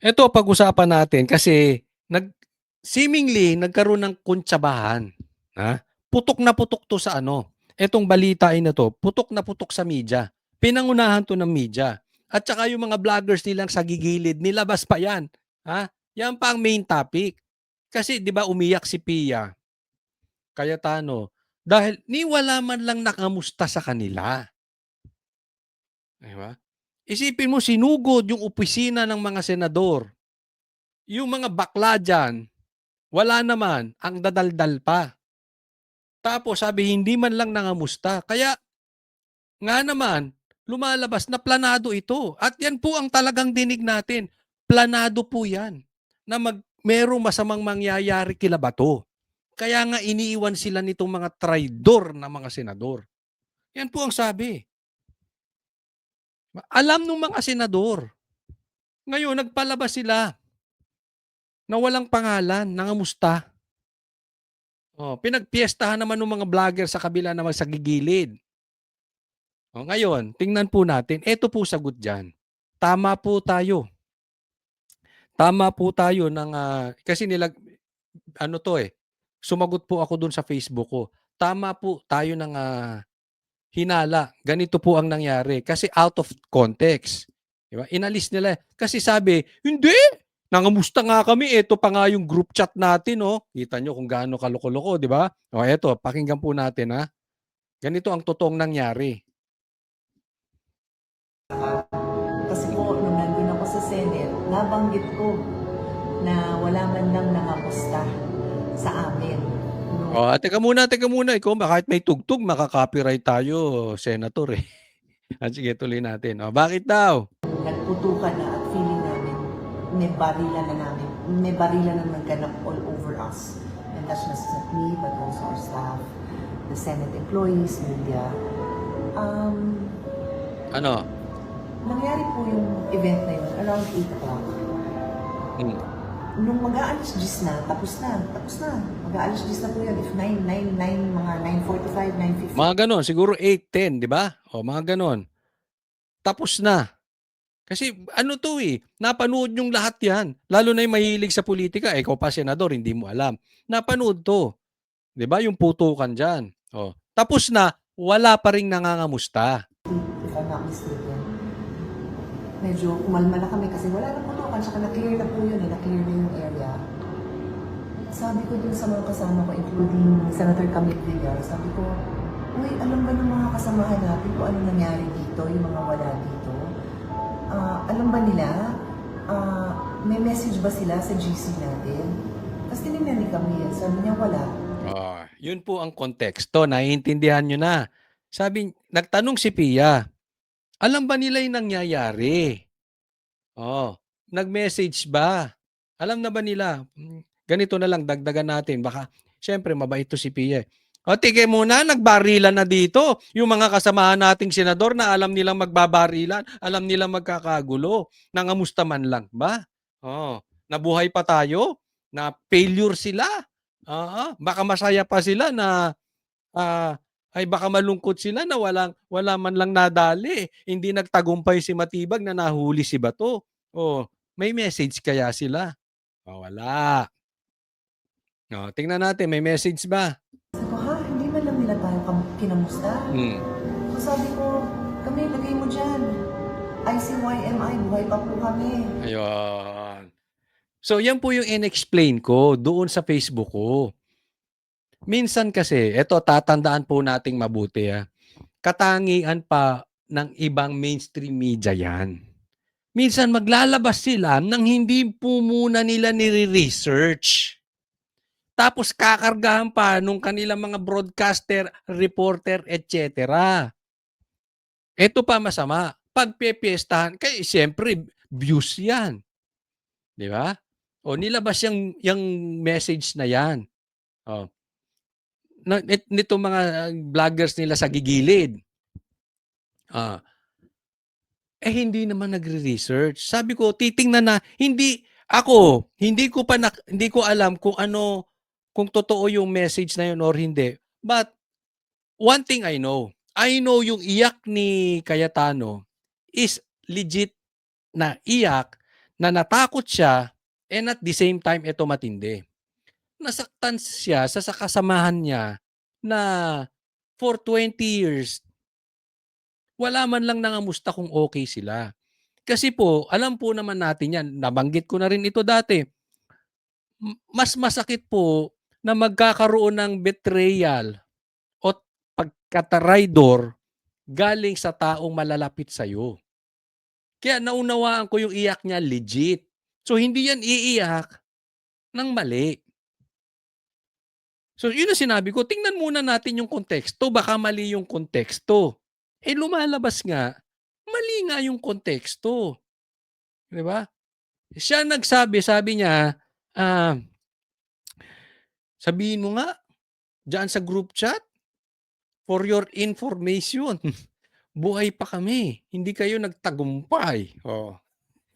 Eto pag-usapan natin kasi seemingly nagkaroon ng kuntsabahan, ha? Putok na putok 'to sa ano, etong balita na 'to, putok na putok sa media. Pinangunahan 'to ng media at saka yung mga vloggers nilang sa gigilid nilabas pa 'yan, ha? 'Yan pa ang main topic. Kasi 'di ba umiyak si Pia Cayetano dahil ni wala man lang nakamusta sa kanila, 'di ba? Isipin mo sinugod yung opisina ng mga senador, yung mga bakla diyan. Wala naman, ang dadaldal pa. Tapos sabi hindi man lang nangamusta. Kaya nga naman, lumalabas na planado ito. At yan po ang talagang dinig natin. Planado po yan na merong masamang mangyayari kila Bato. Kaya nga iniiwan sila nitong mga traidor na mga senador. Yan po ang sabi. Alam ng mga senador. Ngayon, nagpalabas sila na walang pangalan, nangamusta. Oh, pinagpiestahan naman ng mga vlogger sa kabila naman sa gigilid. O ngayon, tingnan po natin, eto po sagot diyan. Tama po tayo. Tama po tayo ng kasi ano 'to eh, sumagot po ako dun sa Facebook ko. Tama po tayo ng hinala. Ganito po ang nangyari kasi out of context. 'Di ba? Inalis nila kasi sabi, "Hindi, nangamusta nga kami, eto pa nga yung group chat natin oh." Kita nyo kung gaano kaloko-loko, 'di ba? O eto, pakinggan po natin ha. Ganito ang totoong nangyari. Kasi po, nung nandun ako sa Senate, nabanggit ko na wala man lang nangamusta sa amin. Oh, teka muna. Ikaw ba kahit may tugtog makaka-copyright tayo, Senator eh. Sige, tuloy natin. Oh, bakit daw? Nagputukan na at feeling namin may barilan na nagganap all over us. And that's just not me, but also our staff, the Senate employees, media. Ano? Nangyari po yung event na yun around 8 o'clock. Hmm. Nung mag-aalis 10 na, tapos na. Mag-aalis 10 na po yun. If 9, mga 9:45, 9:50. Mga ganon, siguro 8, 10, di ba? O, mga ganon. Tapos na. Kasi ano to eh, napanood yung lahat yan. Lalo na yung mahilig sa politika, ikaw pa senador, hindi mo alam. Napanood to. Di ba? Yung putukan dyan. O, tapos na, wala pa rin nangangamusta. If I'm not mistaken. Medyo kumalma na kami kasi wala na putukan, tsaka na-clear na po yun na-clear na yung area. Sabi ko dun sa mga kasama ko, including Senator Camille Villar, sabi ko, uy, alam ba ng mga kasamahan natin kung ano nangyari dito, yung mga wala dito? Alam ba nila, may message ba sila sa GC natin? Tapos tinignan ni Camille, sabi niya wala. Yun po ang konteksto, naiintindihan nyo na. Sabi, nagtanong si Pia, alam ba nila yung nangyayari? Nag-message ba? Alam na ba nila? Ganito na lang, dagdagan natin. Baka, syempre, mabait to si Pia. Tige muna, nagbarilan na dito. Yung mga kasamahan nating senador na alam nilang magbabarilan, alam nilang magkakagulo. Nangamusta man lang ba? Nabuhay pa tayo? Na failure sila? Baka masaya pa sila na ay baka malungkot sila na wala man lang nadali. Hindi nagtagumpay si Matibag na nahuli si Bato. May message kaya sila? Wala. Tingnan natin, may message ba? Sabi ko, ha? Hindi man lang nila tayo kinamusta? So sabi ko, kami, lagay mo dyan. ICYMI, buhay pa po kami. Ayun. So, yan po yung in-explain ko doon sa Facebook ko. Minsan kasi, eto tatandaan po nating mabuti katangian pa ng ibang mainstream media yan. Minsan maglalabas sila nang hindi po muna nila nire-research. Tapos kakargahan pa nung kanilang mga broadcaster, reporter, etc. Ito pa masama. Pagpepiestahan, kaya siyempre, views yan. Di ba? Nilabas yung message na yan. Nito mga vloggers nila sa gigilid. Hindi naman nagre-research. Sabi ko, titingnan na, hindi ko alam kung ano, kung totoo yung message na yun or hindi. But, one thing I know yung iyak ni Cayetano is legit na iyak na natakot siya and at the same time ito matindi. Nasaktan siya sa kasamahan niya na for 20 years wala man lang nangamusta kung okay sila. Kasi po, alam po naman natin 'yan, nabanggit ko na rin ito dati, mas masakit po na magkakaroon ng betrayal o pagka-traidor galing sa taong malalapit sa'yo. Kaya naunawaan ko yung iyak niya legit. So hindi yan iiyak ng mali. So yun ang sinabi ko, tingnan muna natin yung konteksto, baka mali yung konteksto. Eh lumalabas nga, mali nga yung konteksto. 'Di ba? Siya nagsabi, sabi niya, ah, sabihin mo nga diyan sa group chat, for your information, buhay pa kami, hindi kayo nagtagumpay. Oh,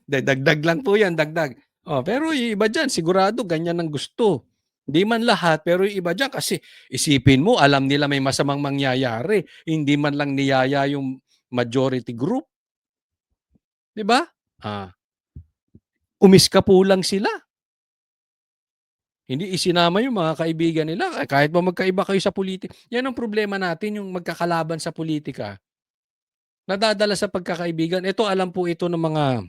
dagdag lang po 'yan, dagdag. Oh, pero yung iba diyan sigurado ganyan ang gusto. Hindi man lahat, pero yung iba diyan kasi isipin mo alam nila may masamang mangyayari, hindi man lang niyaya yung majority group, 'di ba? Ah, umiskapulang sila. Hindi isinama yung mga kaibigan nila, kahit pa magkaiba kayo sa politika. Yan ang problema natin, yung magkakalaban sa politika, nadadala sa pagkakaibigan. Ito, alam po ito ng mga,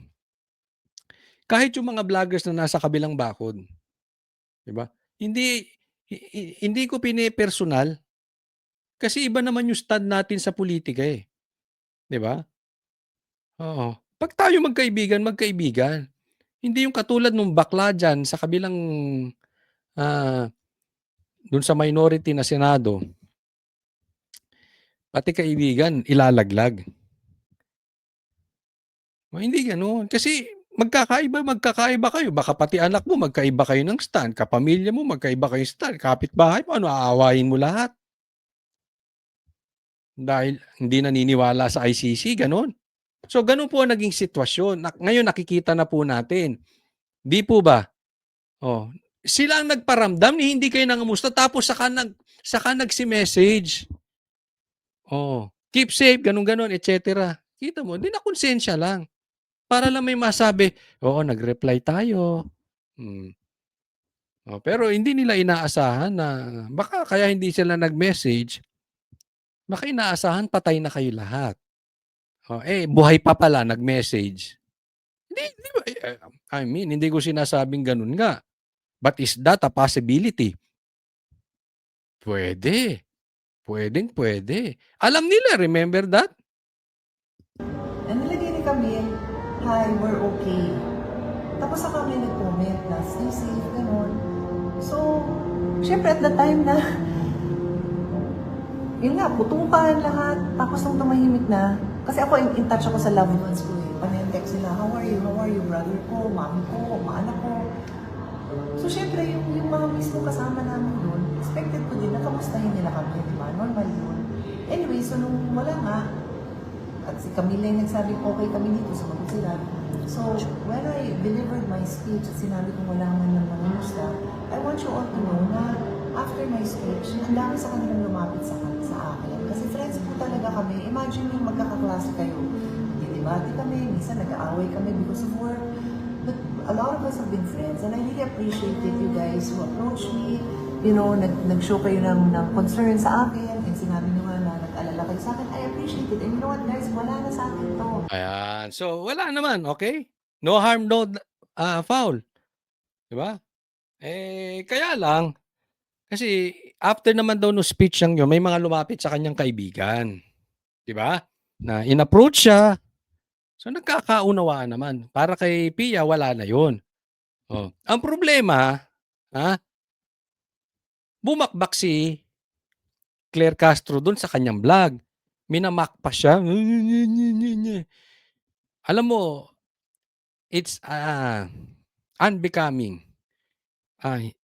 kahit yung mga vloggers na nasa kabilang bakod, 'di ba? Hindi hindi ko pine-personal kasi iba naman yung stand natin sa politika, eh, 'di ba? Oo. 'Pag tayo magkaibigan, magkaibigan. Hindi yung katulad nung bakla diyan sa kabilang, ah, dun sa minority na senado, pati kaibigan ilalaglag. Hindi gano'n. Kasi magkakaiba kayo. Baka pati anak mo magkaiba kayo ng stand, kapamilya mo magkaiba kayong stand, kapitbahay mo, ano, aawayin mo lahat dahil hindi naniniwala sa ICC, gano'n. So, gano'n po ang naging sitwasyon. Ngayon nakikita na po natin, 'di po ba? Oh, sila ang nagparamdam ni hindi kayo nangamusta tapos saka nagsi-message. Oh, keep safe, gano'n-gano'n, et cetera. Kita mo, 'di nakonsensya lang. Para lang may masabi, "Oo, nag-reply tayo." Hmm, pero hindi nila inaasahan na baka kaya hindi sila nag-message, baka inaasahan patay na kayo lahat. Buhay pa pala nag-message. Hindi ba, I mean, hindi ko sinasabing gano'n nga, but is that a possibility? Puwede, puwedeng-puwede. Alam nila, remember that? And nilagay ni Camille, "Hi, we're okay." Tapos saka may nag-comment na, "Stay safe," gano'n. So, syempre at the time na, yun nga, putukan lahat. Tapos nung tumahimik na, kasi ako in touch ako sa loved ones ko eh. Panay-text sila, "How are you? How are you? Brother ko, mami ko, maanak ko." So, syempre, yung mga mismo kasama namin doon, expected ko din na kamustahin nila kami, di ba? Normal yun. Anyway, so nung wala nga, at si Camila yung nagsabi, okay kami dito, sumagot sila. So, when I delivered my speech at sinabi kong wala man lang nangamusta, I want you all to know na after my speech, ang dami sa kanilang lumapit sa akin. Kasi friends po talaga kami. Imagine yung magkakaklase kayo. Di-debate kami, minsan nag-aaway kami because of work. But a lot of us have been friends and I really appreciated you guys who approached me. You know, nag-show kayo ng concern sa akin and sinabi nyo nga na nag-alala kayo sa akin. I appreciate it. And you know what guys, wala na sa akin to. Ayan. So, wala naman, okay? No harm, no, foul. 'Di ba? Kaya lang, kasi after naman daw nung speech niyang yun, may mga lumapit sa kanyang kaibigan, 'di ba? Na in-approach siya. So, nagkakaunawaan naman. Para kay Pia, wala na yun. Oh, ang problema, ha, bumakbak si Claire Castro dun sa kanyang vlog. Minamock pa siya. Alam mo, it's, unbecoming. Ay,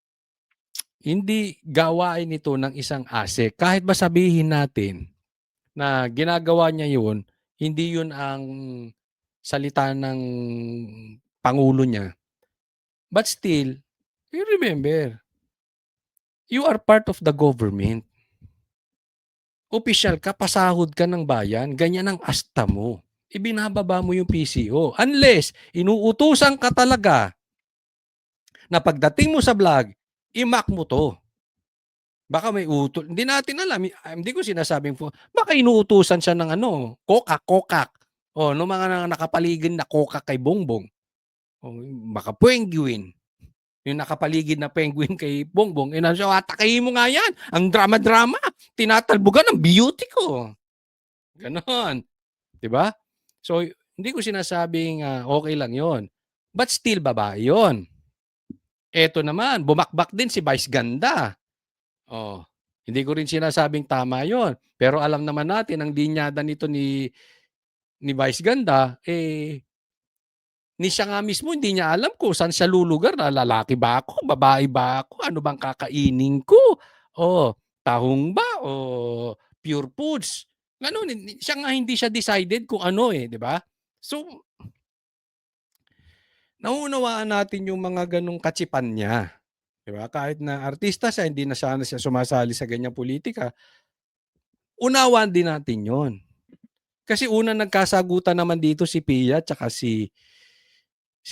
hindi gawain ito ng isang ASEC. Kahit ba sabihin natin na ginagawa niya yun, hindi yun ang salita ng pangulo niya. But still, you remember, you are part of the government. Opisyal ka, pasahod ka ng bayan, ganyan ang asta mo. ibinababa mo yung PCO. Unless, inuutusan ka talaga na pagdating mo sa vlog, i-mock mo to. Baka may utol. Hindi natin alam. Hindi ko sinasabing baka inuutusan siya ng kokak. O, no mga nakapaligid na kokak kay Bongbong. O, baka penguin. Yung nakapaligid na penguin kay Bongbong. Siya, atakayin mo nga yan. Ang drama-drama. Tinatalbugan ng beauty ko. Ganon. Diba? So, hindi ko sinasabing okay lang yon. But still, babae yon. Eto naman, bumakbak din si Vice Ganda. Oh, hindi ko rin sinasabing tama yon. Pero alam naman natin, ang linyada nito ni Vice Ganda, ni siya nga mismo, hindi niya alam kung saan siya lulugar. Na lalaki ba ako? Babae ba ako? Ano bang kakainin ko? O, tahong ba? O, pure foods? Ganun, siya nga hindi siya decided kung ano di ba? So, nauunawaan natin yung mga ganong katsipan niya. Diba? Kahit na artista siya, hindi na sana siya sumasali sa ganyang politika, unawaan din natin yon. Kasi una nagkasagutan naman dito si Pia at si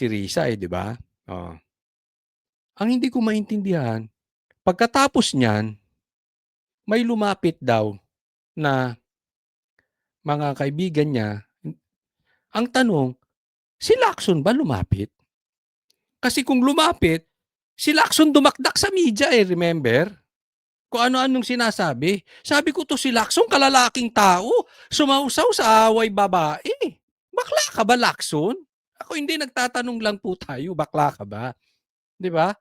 Risa di ba? Oh. Ang hindi ko maintindihan, pagkatapos niyan, may lumapit daw na mga kaibigan niya. Ang tanong, si Lacson ba lumapit? Kasi kung lumapit, si Lacson dumakdak sa media remember? Kung ano-anong sinasabi. Sabi ko to si Lacson, kalalaking tao. Sumausaw sa away babae. Bakla ka ba, Lacson? Ako hindi, nagtatanong lang po tayo, bakla ka ba? Di ba?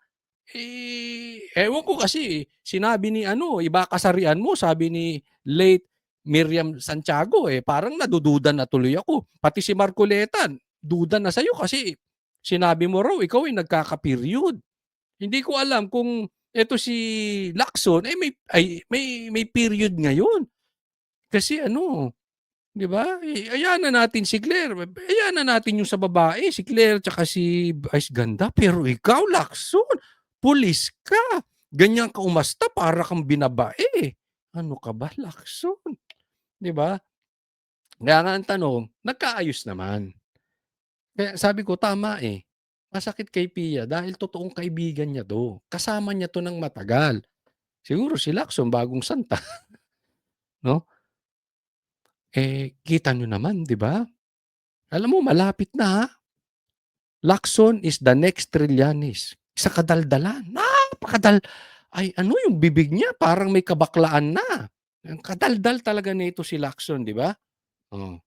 Ewan ko kasi, sinabi ni iba kasarian mo, sabi ni late Miriam Santiago, parang nadududa na tuloy ako. Pati si Marcoleta, duda na sa'yo kasi sinabi mo raw, ikaw ay nagkaka-period. Hindi ko alam kung eto si Lacson may period ngayon. Kasi 'di ba? Ayan na natin si Claire. Ayan na natin yung sa babae, si Claire tsaka si Vice Ganda. Pero ikaw, Lacson, pulis ka. Ganyan ka umasta para kang binabae. Ano ka ba, Lacson? 'Di ba? Kaya nga ang tanong, nagkaayos naman. Kaya sabi ko, tama masakit kay Pia dahil totoong kaibigan niya to. Kasama niya to ng matagal. Siguro si Lacson bagong santa, no? Kita niyo naman, 'di ba? Alam mo malapit na. Lacson is the next Trillanes. Sa kadaldalan. Ay yung bibig niya parang may kabaklaan na. Ang kadaldal talaga nito si Lacson, 'di ba? Oh.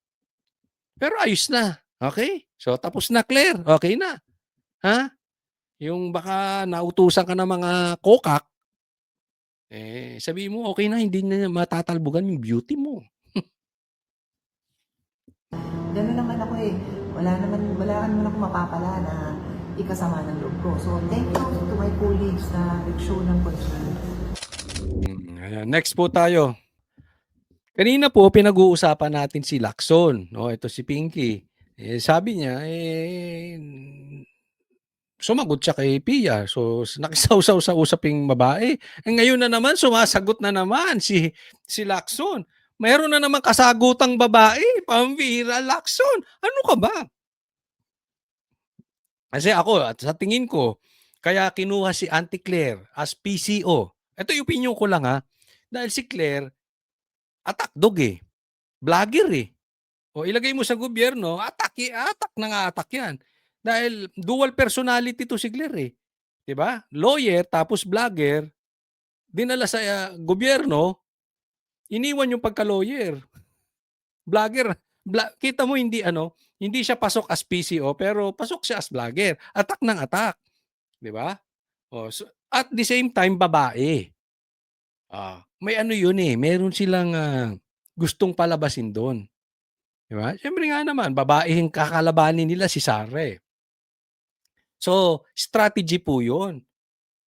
Pero ayos na. Okay? So tapos na, Claire. Okay na. Ha? Yung baka nautusan ka ng mga kokak, sabihin mo okay na, hindi na matatalbugan yung beauty mo. Gano'n naman ako wala naman ako mapapala na ikasama ng loob ko. So, thank you to my colleagues na nag-show ng concern. Next po tayo. Kanina po, pinag-uusapan natin si Lacson. No? Ito si Pinky. Sabi niya, sumagot siya kay Pia. So, nakisawsaw sa usaping babae. Ngayon na naman, sumasagot na naman si Lacson. Mayroon na naman kasagutang babae. Pambira, Lacson. Ano ka ba? Kasi ako, at sa tingin ko, kaya kinuha si Auntie Claire as PCO. Ito yung opinion ko lang Dahil si Claire, attack dog Vlogger O ilagay mo sa gobyerno, attack na nga attack yan. Dahil dual personality to si Claire 'Di ba? Lawyer tapos vlogger, dinala sa gobyerno, iniwan yung pagka-lawyer. Vlogger, kita mo hindi siya pasok as PCO pero pasok siya as vlogger. Attack ng attack. 'Di ba? So, at the same time babae. May yun meron silang gustong palabasin doon. 'Di ba? Siyempre nga naman babae yung kakalabanin nila si Sara So, strategy po 'yun.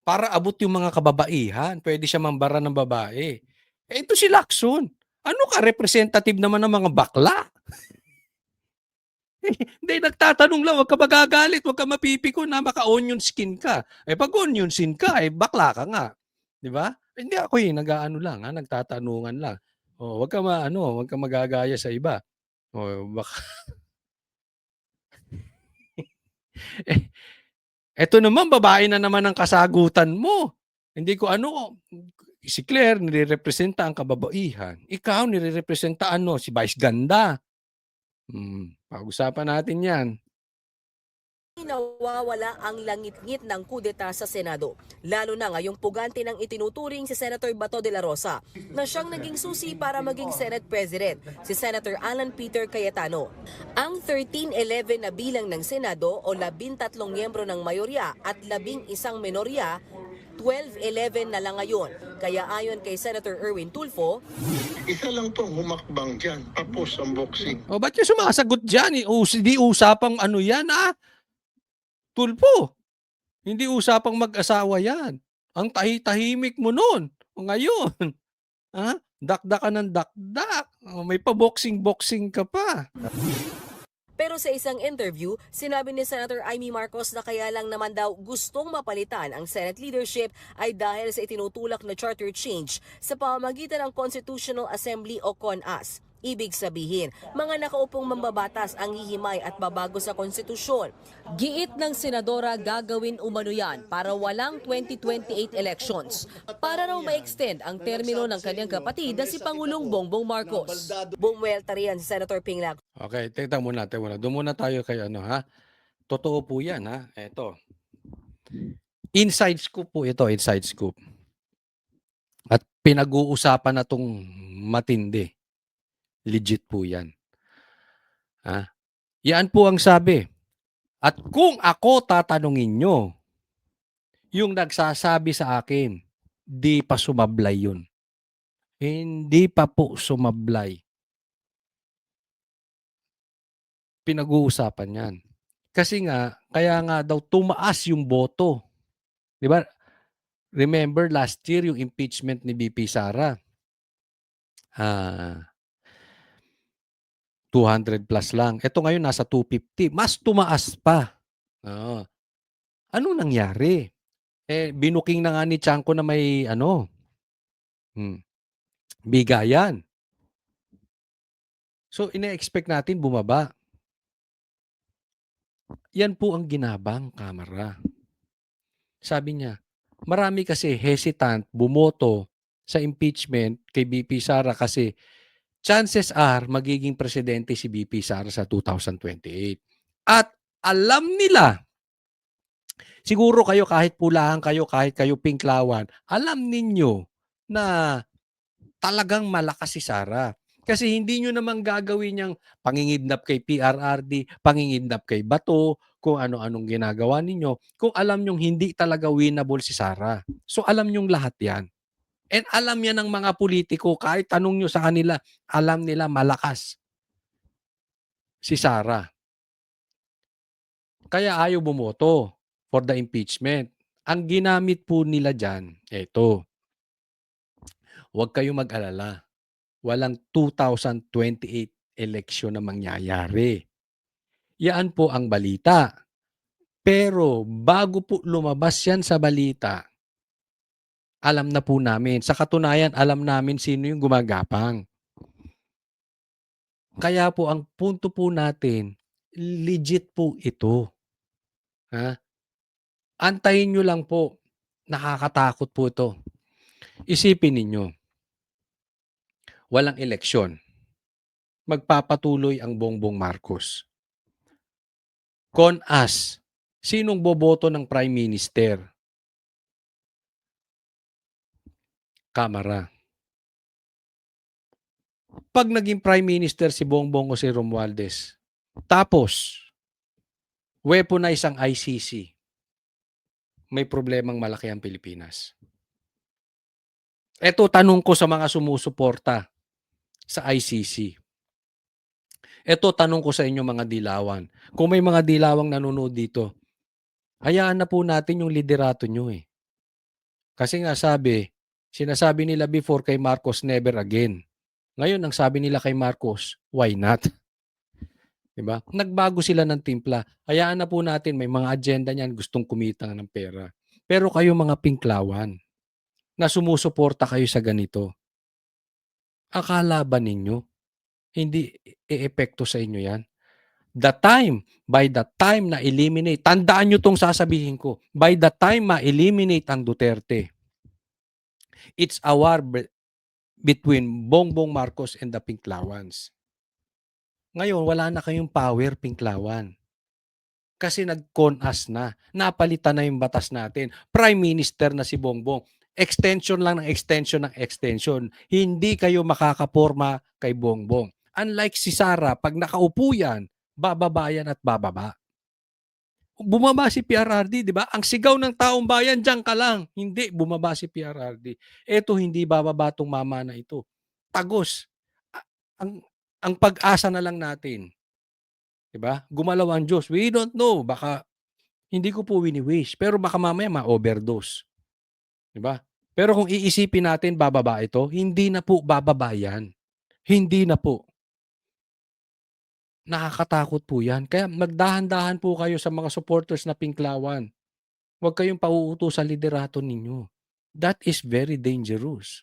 Para abot yung mga kababaihan, pwede siya mambara ng babae. Ito si Lacson. Ano ka, representative naman ng mga bakla? Hindi, nagtatanong lang, wag ka magagalit, wag ka mapipiko na maka-onion skin ka. Pag onion skin ka, bakla ka nga. Di ba? Hindi ako nag-aano lang, nagtatanungan lang. Wag ka magagaya sa iba. O baka eh, eto naman babae na naman ang kasagutan mo. Hindi ko ano, si Claire nirerepresenta ang kababaihan. Ikaw nirerepresenta ano, si Vice Ganda. Pag-usapan natin 'yan. Nawawala ang langit-ngit ng kudeta sa Senado, lalo na ngayong pugante ng itinuturing si Senator Bato de la Rosa na siyang naging susi para maging Senate President, si Senator Alan Peter Cayetano. Ang 1311 na bilang ng Senado o 13 miyembro ng mayorya at 11 minorya, 1211 na lang ngayon. Kaya ayon kay Senator Erwin Tulfo, Isa lang to humakbang dyan. Tapos ang boxing. O ba't yung sumasagot diyan? Di usapang ano 'yan, Tulfo. Hindi usapang mag-asawa 'yan. Ang tahimik mo no'n. O ngayon, dakdak ka ng dakdak. O may pa-boxing-boxing ka pa. pero sa isang interview, sinabi ni Senator Amy Marcos na kaya lang naman daw gustong mapalitan ang Senate leadership ay dahil sa itinutulak na charter change sa pamamagitan ng Constitutional Assembly o CONAS. Ibig sabihin, mga nakaupong mambabatas ang hihimay at babago sa konstitusyon. Giit ng senadora gagawin umano yan para walang 2028 elections. Para raw ma-extend ang termino ng kanyang kapatid na si Pangulong Bongbong Marcos. Bumuelta riyan si Senator Ping Lacson. Okay, tingnan muna. Doon muna tayo kay ano, Totoo po 'yan, Eto. Inside scoop po ito, inside scoop. At pinag-uusapan na 'tong matindi. Legit po 'yan. Yan po ang sabi. At kung ako tatanungin nyo, yung nagsasabi sa akin, di pa sumablay yun. Hindi pa po sumablay. Pinag-uusapan yan. Kasi nga, kaya nga daw tumaas yung boto. Di ba? Remember last year yung impeachment ni BP Sara. 200 plus lang. Ito ngayon nasa 250. Mas tumaas pa. Ano nangyari? Binuking na nga ni Chanco na may bigayan. So, ine-expect natin bumaba. Yan po ang ginabang Kamara. Sabi niya, marami kasi hesitant bumoto sa impeachment kay BP Sara kasi chances are magiging presidente si BP Sara sa 2028. At alam nila, siguro kayo kahit pulahan kayo, kahit kayo pinklawan, alam ninyo na talagang malakas si Sara. Kasi hindi nyo naman gagawin niyang pangingidnap kay PRRD, pangingidnap kay Bato, kung ano-anong ginagawa ninyo, kung alam nyong hindi talaga winnable si Sara. So alam nyong lahat yan. And alam yan ng mga politiko, kahit tanong nyo sa kanila, alam nila malakas si Sara. Kaya ayaw bumoto for the impeachment. Ang ginamit po nila dyan, eto, huwag kayong mag-alala. Walang 2028 election na mangyayari. Yan po ang balita. Pero bago po lumabas yan sa balita, alam na po namin. Sa katunayan, alam namin sino yung gumagapang. Kaya po ang punto po natin, legit po ito. Antayin nyo lang po. Nakakatakot po ito. Isipin ninyo, walang eleksyon. Magpapatuloy ang Bongbong Marcos. CONAS, sinong boboto ng Prime Minister? Kamara. Pag naging Prime Minister si Bongbong o si Romualdez, tapos, weaponize ang ICC, may problemang malaki ang Pilipinas. Ito tanong ko sa mga sumusuporta sa ICC. Ito tanong ko sa inyo mga dilawan. Kung may mga dilawang nanonood dito, hayaan na po natin yung liderato nyo eh. Kasi nga sinasabi nila before kay Marcos, never again. Ngayon, ang sabi nila kay Marcos, why not? Diba? Nagbago sila ng timpla. Hayaan na po natin, may mga agenda niyan, gustong kumita ng pera. Pero kayo mga pinklawan, na sumusuporta kayo sa ganito, akala ba ninyo, hindi eepekto sa inyo yan. By the time na eliminate, tandaan nyo tong sasabihin ko, by the time ma-eliminate ang Duterte, it's a war between Bongbong Marcos and the Pinklawans. Ngayon, wala na kayong power, Pinklawan. Kasi nag-con-us na. Napalitan na yung batas natin. Prime Minister na si Bongbong. Extension lang ng extension ng extension. Hindi kayo makakaporma kay Bongbong. Unlike si Sara, pag nakaupo yan, bababa yan at bababa. Bumaba si PRRD, di ba? Ang sigaw ng taong bayan, diyan ka lang. Hindi, bumaba si PRRD. Eto, hindi bababa tong mama na ito. Tagos. Ang, ang pag-asa na lang natin. Di ba? Gumalaw ang Diyos. We don't know. Baka, hindi ko po wini-wish. Pero baka mamaya ma-overdose. Di ba? Pero kung iisipin natin, bababa ito, hindi na po bababa yan. Hindi na po. Nakakatakot po yan. Kaya magdahan-dahan po kayo sa mga supporters na Pinklawan. Huwag kayong pauuto sa liderato ninyo. That is very dangerous.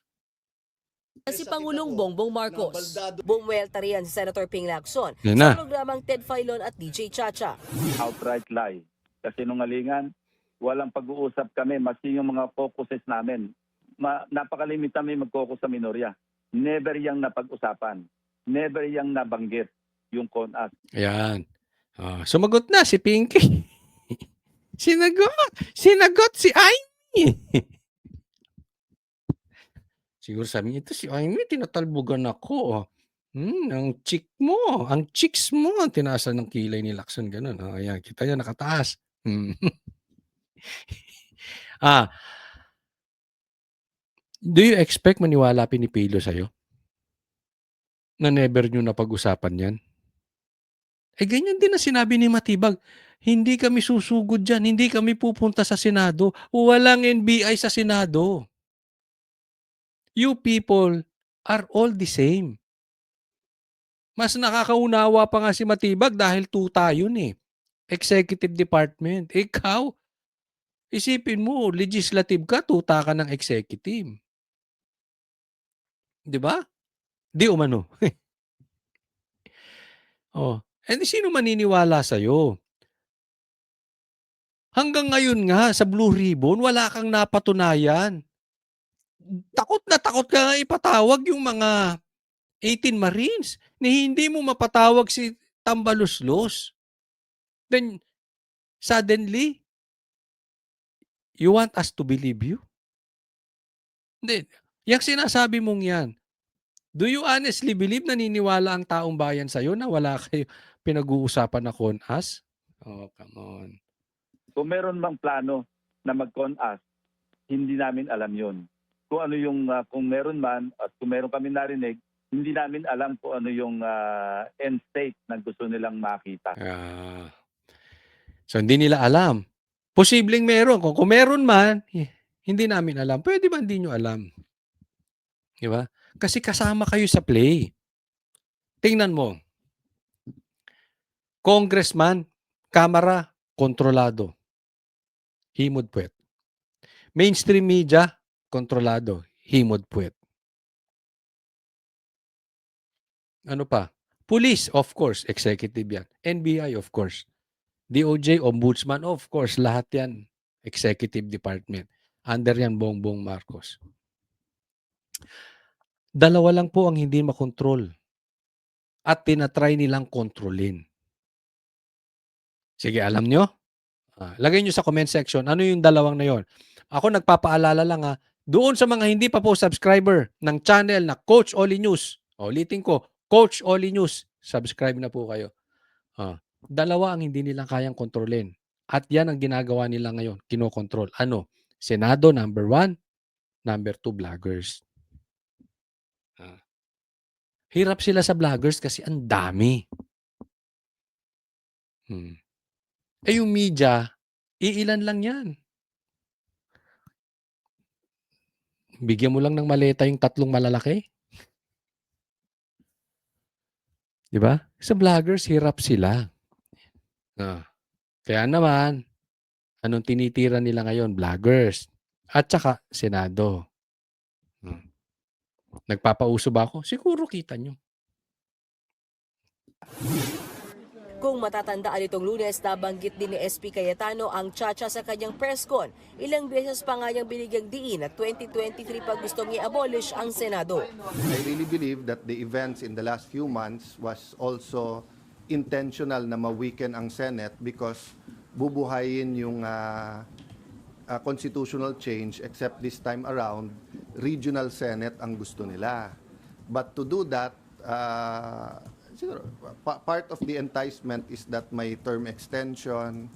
Si Pangulong Bongbong Marcos. Bumuelta riyan si Senator Ping Lacson Yan sa na. programang Ted Filon at DJ Chacha. Outright lie. Kasi nungalingan, walang pag-uusap kami, masi yung mga focuses namin. Napakalimit kami mag-focus sa minorya. Never yang napag-usapan. Never yang nabanggit yung CONAS. Ayan. Sumagot na si Pinky. Sinagot si Amy. Siguro sabi niya, ito si Amy, tinatalbugan ako. Ang cheeks mo, tinaasan ng kilay ni Lacson, ganun. Ayan, kita niya nakataas. Do you expect maniwala Pinipilo sa'yo? Na never nyo napag-usapan yan? Ganyan din ang sinabi ni Matibag. Hindi kami susugod dyan. Hindi kami pupunta sa Senado. Walang NBI sa Senado. You people are all the same. Mas nakakaunawa pa nga si Matibag dahil tuta yun eh. Executive Department. Ikaw, isipin mo, legislative ka, tuta ka ng executive. Di ba? Di umano. And sino maniniwala sa'yo? Hanggang ngayon nga, sa Blue Ribbon, wala kang napatunayan. Takot na takot ka nga ipatawag yung mga 18 Marines ni hindi mo mapatawag si Tambaluslos. Then, suddenly, you want us to believe you? Hindi. Yung sinasabi mong yan, do you honestly believe naniniwala ang taong bayan sa'yo na wala kayo pinag-uusapan na CONAS? Oh, come on. Kung meron mang plano na mag-CONAS, hindi namin alam yon. Kung ano yung, kung meron man, at kung meron kami narinig, hindi namin alam kung ano yung end state na gusto nilang makita. So, hindi nila alam. Posibleng meron. Kung meron man, hindi namin alam. Pwede ba hindi nyo alam? Di ba? Kasi kasama kayo sa play. Tingnan mo. Congressman, Kamara, kontrolado. Himod puwet. Mainstream media, kontrolado. Himod puwet. Ano pa? Police, of course, executive yan. NBI, of course. DOJ, Ombudsman, of course, lahat yan, executive department. Under yan, Bongbong Marcos. Dalawa lang po ang hindi makontrol. At tinatry nilang kontrolin. Sige, alam nyo? Lagay nyo sa comment section, ano yung dalawang na yon? Ako nagpapaalala lang doon sa mga hindi pa po subscriber ng channel na Coach Oli News. Ulitin ko, Coach Oli News. Subscribe na po kayo. Dalawa ang hindi nilang kayang kontrolin. At yan ang ginagawa nila ngayon. Kinokontrol. Ano? Senado, number 1. Number 2, vloggers. Hirap sila sa vloggers kasi ang dami. Yung media, iilan lang yan. Bigyan mo lang ng maleta yung 3 malalaki. Di ba? Sa vloggers, hirap sila. Kaya naman, anong tinitira nila ngayon? Vloggers. At saka, Senado. Nagpapauso ba ako? Siguro kita nyo. Kung matatandaan itong Lunes, nabanggit din ni SP Cayetano ang Chacha sa kanyang press con. Ilang beses pa nga niyang binigyang diin at 2023 pa gustong i-abolish ang Senado. I really believe that the events in the last few months was also intentional na ma-weaken ang Senate because bubuhayin yung constitutional change, except this time around, regional Senate ang gusto nila. But to do that, siguro, part of the enticement is that may term extension.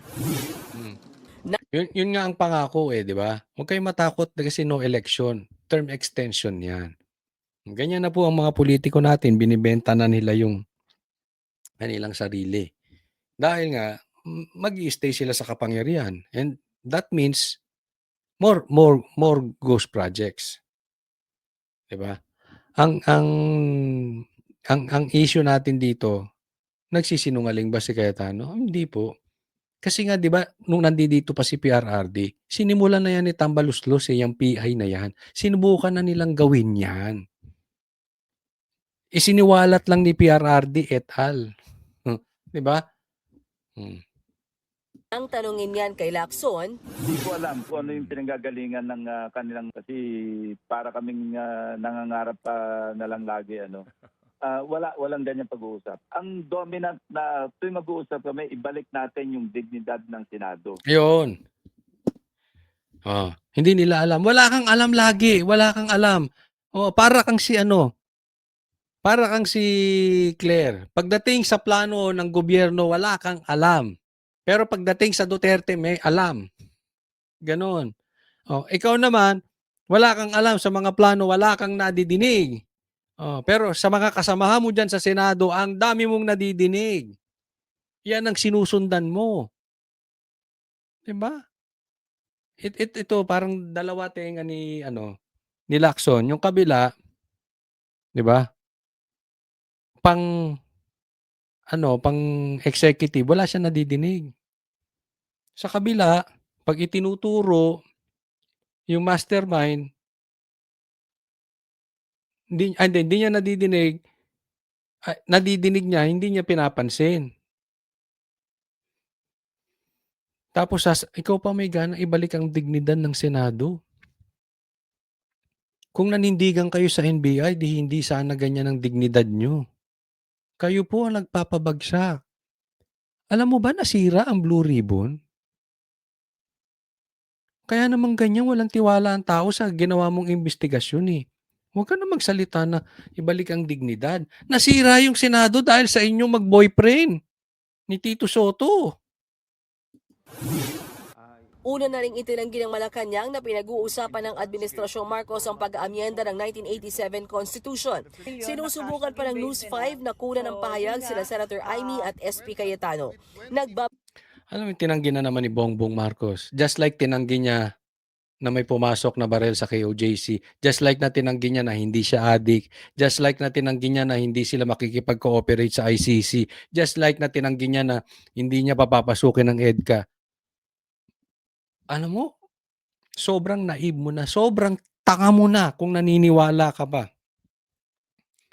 Yun nga ang pangako di ba? Huwag kayong matakot kasi no election. Term extension yan. Ganyan na po ang mga politiko natin. Binibenta na nila yung kanilang sarili. Dahil nga, mag-i-stay sila sa kapangyarihan. And that means more ghost projects. Di ba? Ang issue natin dito, nagsisinungaling ba si Cayetano? Hindi po. Kasi nga 'di ba nung nandito pa si PRRD, sinimulan na yan ni Tambaluslos yung PI na yan. Sinubukan na nilang gawin yan. Isiniwalat lang ni PRRD et al. 'Di ba? Ang tanungin niyan kay Lacson, Hindi ko alam kung ano yung pinanggagalingan ng kanilang kasi para kaming nangangarap pa na lang lagi walang ganyan pag-uusap. Ang dominant na tuwing mag-uusap kami, ibalik natin yung dignidad ng Senado. Yun. Hindi nila alam. Wala kang alam lagi. Wala kang alam. Para kang si Para kang si Claire. Pagdating sa plano ng gobyerno, wala kang alam. Pero pagdating sa Duterte, may alam. Ganon. Ikaw naman, wala kang alam sa mga plano, wala kang nadidinig. Pero sa mga kasamahan mo dyan sa Senado, ang dami mong nadidinig. Yan ang sinusundan mo. Diba? Ito parang dalawa tenga ni Lacson. Yung kabila, diba? Pang executive, wala siya nadidinig. Sa kabila, pag itinuturo yung mastermind, hindi niya nadidinig, nadidinig niya, hindi niya pinapansin. Tapos ikaw pa may gana ibalik ang dignidad ng Senado. Kung nanindigan kayo sa NBI, hindi sana ganyan ang dignidad nyo. Kayo po ang nagpapabagsak. Alam mo ba nasira ang Blue Ribbon? Kaya naman ganyan walang tiwala ang tao sa ginawa mong investigasyon Huwag ka na magsalita na ibalik ang dignidad. Nasira yung Senado dahil sa inyong mag-boyfriend ni Tito Soto. una na ring itinanggi ng Malacanang na pinag-uusapan ng Administrasyong Marcos ang pag-aamyenda ng 1987 Constitution. Sinusubukan pa ng News 5 na kunan ng pahayag sila Senator Amy at SP Cayetano. Alam mo, tinanggi na naman ni Bongbong Marcos. Just like tinanggi niya na may pumasok na barel sa KOJC. Just like na tinanggi niya na hindi siya adik. Just like na tinanggi niya na hindi sila makikipag-cooperate sa ICC. Just like na tinanggi niya na hindi niya papapasukin ng EDCA. Alam mo, sobrang naive mo na, sobrang tanga mo na kung naniniwala ka ba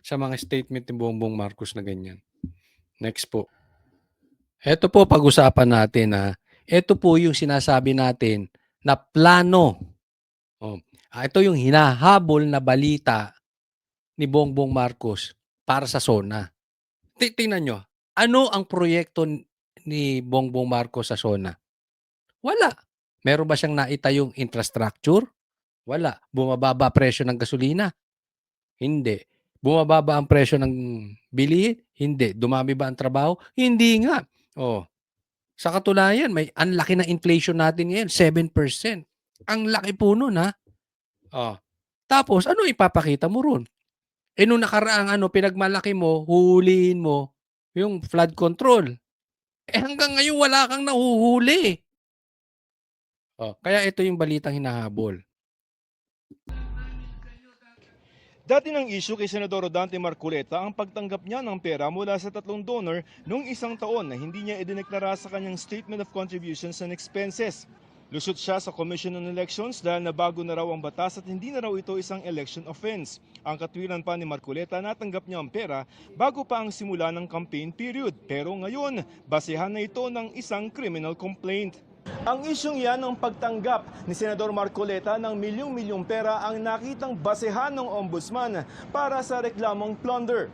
sa mga statement ni Bongbong Marcos na ganyan. Next po. Ito po pag-usapan natin ito po yung sinasabi natin na plano. Ito yung hinahabol na balita ni Bongbong Marcos para sa SONA. Tingnan nyo, ano ang proyekto ni Bongbong Marcos sa SONA? Wala. Meron ba siyang naitayong infrastructure? Wala. Bumababa presyo ng gasolina? Hindi. Bumababa ang presyo ng bilihin? Hindi. Dumami ba ang trabaho? Hindi nga. Sa katunayan, ang laki ng inflation natin ngayon, 7%. Ang laki po nun, ha? Tapos, ano ipapakita mo ron? Nung nakaraang pinagmalaki mo, huhulihin mo yung flood control. Hanggang ngayon, wala kang nahuhuli. Kaya ito yung balitang hinahabol. Dati ng issue kay Senador Rodante Marcoleta ang pagtanggap niya ng pera mula sa 3 donor noong 1 taon na hindi niya idineklara sa kanyang Statement of Contributions and Expenses. Lusot siya sa Commission on Elections dahil nabago na raw ang batas at hindi na raw ito isang election offense. Ang katwiran pa ni Marcoleta, natanggap niya ang pera bago pa ang simula ng campaign period. Pero ngayon, basehan na ito ng isang criminal complaint. Ang isyong yan ng pagtanggap ni Senador Marcoleta ng milyong-milyong pera ang nakitang basehan ng ombudsman para sa reklamong plunder.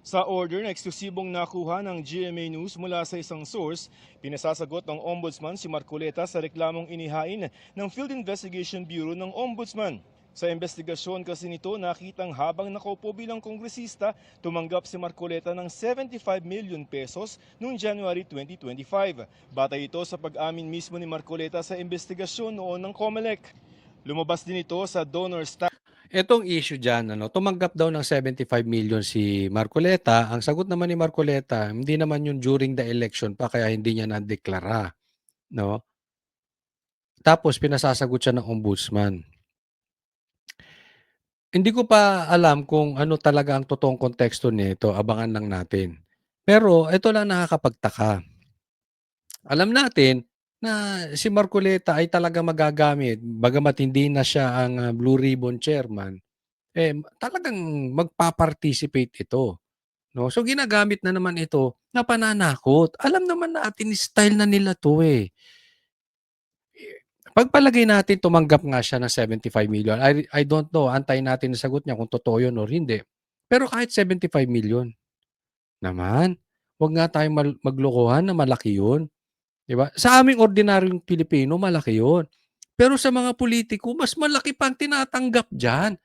Sa order na eksklusibong nakuha ng GMA News mula sa isang source, pinasasagot ng Ombudsman si Marcoleta sa reklamong inihain ng Field Investigation Bureau ng Ombudsman. Sa investigasyon kasi nito, nakitang habang nakaupo bilang kongresista, tumanggap si Marcoleta ng 75 million pesos noong January 2025. Batay ito sa pag-amin mismo ni Marcoleta sa investigasyon noon ng COMELEC. Lumabas din ito sa donor status. Etong issue dyan, tumanggap daw ng 75 million si Marcoleta. Ang sagot naman ni Marcoleta, hindi naman yun during the election pa kaya hindi niya na-deklara. No? Tapos pinasasagot siya ng ombudsman. Hindi ko pa alam kung ano talaga ang totoong konteksto nito, abangan lang natin. Pero ito lang nakakapagtaka. Alam natin na si Marcoleta ay talaga magagamit, bagamat hindi na siya ang Blue Ribbon Chairman, talagang magpa-participate ito. No? So ginagamit na naman ito na pananakot. Alam naman natin, style na nila to eh. Pagpalagay natin tumanggap nga siya ng 75 million. I don't know, antayin natin ang sagot niya kung totoo yun or hindi. Pero kahit 75 million, naman, wag nga tayong maglokohan na malaki yun. Diba? Sa aming ordinaryong Pilipino, malaki yun. Pero sa mga politiko, mas malaki pang tinatanggap dyan.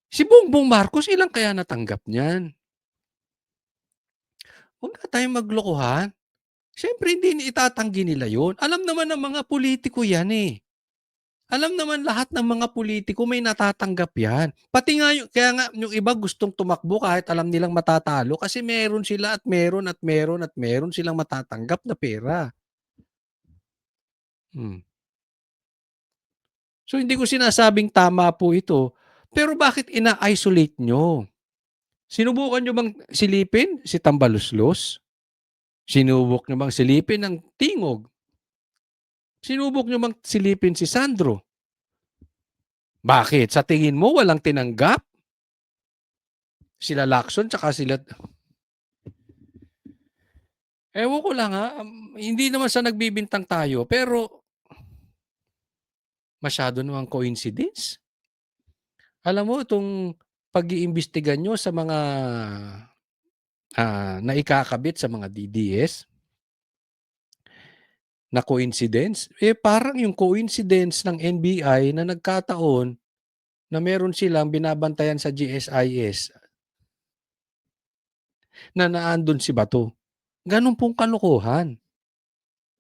Si Bongbong Marcos, ilang kaya natanggap niyan? Huwag na tayong maglokohan. Siyempre, hindi itatanggi nila yun. Alam naman ng mga politiko yan eh. Alam naman lahat ng mga politiko may natatanggap yan. Pati nga, kaya nga yung iba gustong tumakbo kahit alam nilang matatalo kasi meron sila at meron at meron at meron silang matatanggap na pera. So hindi ko sinasabing tama po ito, pero bakit ina-isolate nyo? Sinubukan nyo bang silipin si Tambaluslos? Sinubok nyo bang silipin ang Tingog? Sinubok nyo bang silipin si Sandro? Bakit? Sa tingin mo walang tinanggap? Sila Lacson tsaka sila... Ewan ko lang ha, hindi naman sa nagbibintang tayo, pero masyado namang coincidence. Alam mo, itong pag-iimbestigan nyo sa mga naikakabit sa mga DDS na coincidence, parang yung coincidence ng NBI na nagkataon na meron silang binabantayan sa GSIS na naandun si Bato. Ganun pong kalokohan.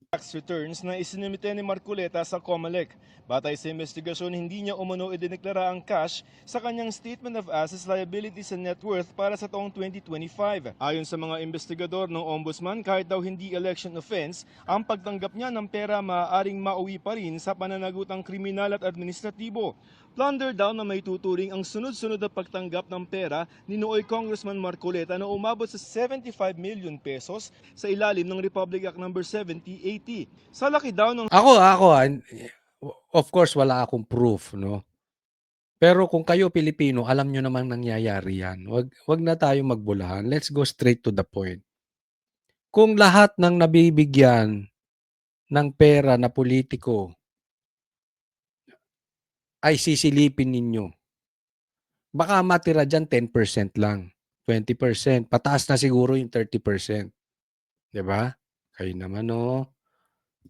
Tax returns na isinimite ni Marcoleta sa COMELEC. Batay sa investigasyon, hindi niya umano idineklara ang cash sa kanyang Statement of Assets, Liabilities and Net Worth para sa taong 2025. Ayon sa mga investigador ng Ombudsman, kahit daw hindi election offense, ang pagtanggap niya ng pera maaaring mauwi pa rin sa pananagutang kriminal at administratibo. Plunder daw na may tuturing ang sunod-sunod na pagtanggap ng pera ni Nooy Congressman Marcoleta na umabot sa 75 million pesos sa ilalim ng Republic Act No. 7080. Sa laki daw ng Ako, of course, wala akong proof, no? Pero kung kayo Pilipino, alam nyo namang nangyayari yan. Wag na tayo magbulahan. Let's go straight to the point. Kung lahat ng nabibigyan ng pera na politiko ay sisilipin ninyo, baka matira dyan 10% lang, 20%. Pataas na siguro yung 30%. Diba? Kayo naman, no?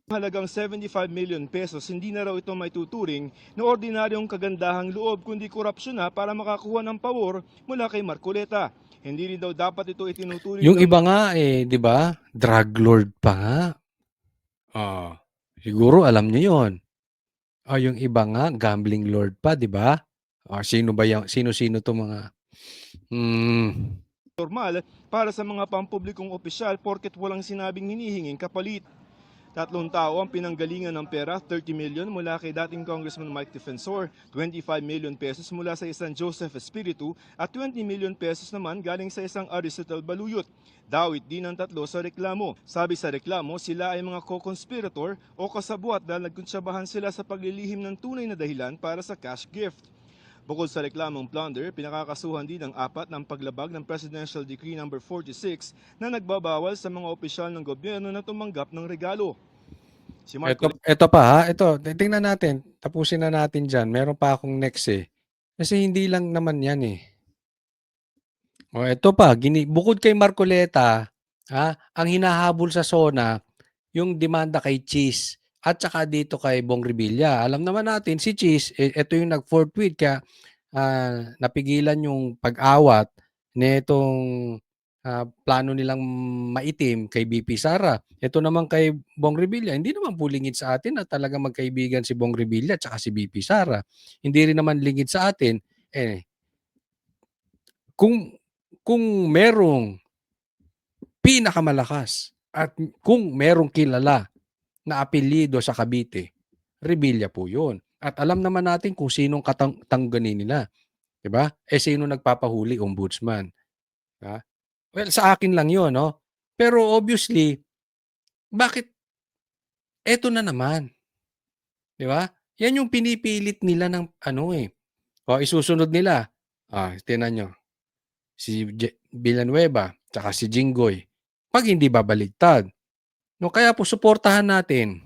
halagang 75 million pesos, hindi na raw ito may tuturing na ordinaryong kagandahang loob kundi korupsyon na para makakuha ng pawor mula kay Marcoleta. Hindi rin daw dapat ito itinuturing Yung iba nga di ba? Drug lord pa nga. Siguro alam niyo 'yon. Yung iba nga gambling lord pa, di ba? Sino ba yung sino-sino 'tong mga normal para sa mga pampublikong opisyal porket walang sinabing hinihinging kapalit. Tatlong tao ang pinanggalingan ng pera, 30 million mula kay dating Congressman Mike Defensor, 25 million pesos mula sa isang Joseph Espiritu at 20 million pesos naman galing sa isang Aristotle Baluyot. Dawit din ang tatlo sa reklamo. Sabi sa reklamo, sila ay mga co-conspirator o kasabwat dahil nagkuntsabahan sila sa paglilihim ng tunay na dahilan para sa cash gift. Bukod sa reklamong plunder, pinakakasuhan din ang apat ng paglabag ng Presidential Decree No. 46 na nagbabawal sa mga opisyal ng gobyerno na tumanggap ng regalo. Si Marco Ito pa ha, ito, tingnan natin, tapusin na natin dyan. Meron pa akong next eh. Kasi hindi lang naman yan eh. O ito pa, bukod kay Marcoleta, ang hinahabol sa SONA, yung demanda kay Cheese at saka dito kay Bong Revilla. Alam naman natin si Cheese, ito yung nag-forthwith kaya napigilan yung pag-awat nitong plano nilang maitim kay BP Sara. Ito naman kay Bong Revilla, hindi naman po lingid sa atin na talaga magkaibigan si Bong Revilla at saka si BP Sara. Hindi rin naman lingid sa atin, kung merong pinakamalakas at kung merong kilala na apelyido sa Cavite, Revilla po yun. At alam naman natin kung sinong katangganin nila. Diba? Sino nagpapahuli? Ombudsman. Diba? Well, sa akin lang yun, no? Pero obviously, bakit eto na naman? Diba? Yan yung pinipilit nila ng isusunod nila. Tinan nyo. Si Villanueva, tsaka si Jinggoy. Pag hindi babaligtad. No, kaya po suportahan natin.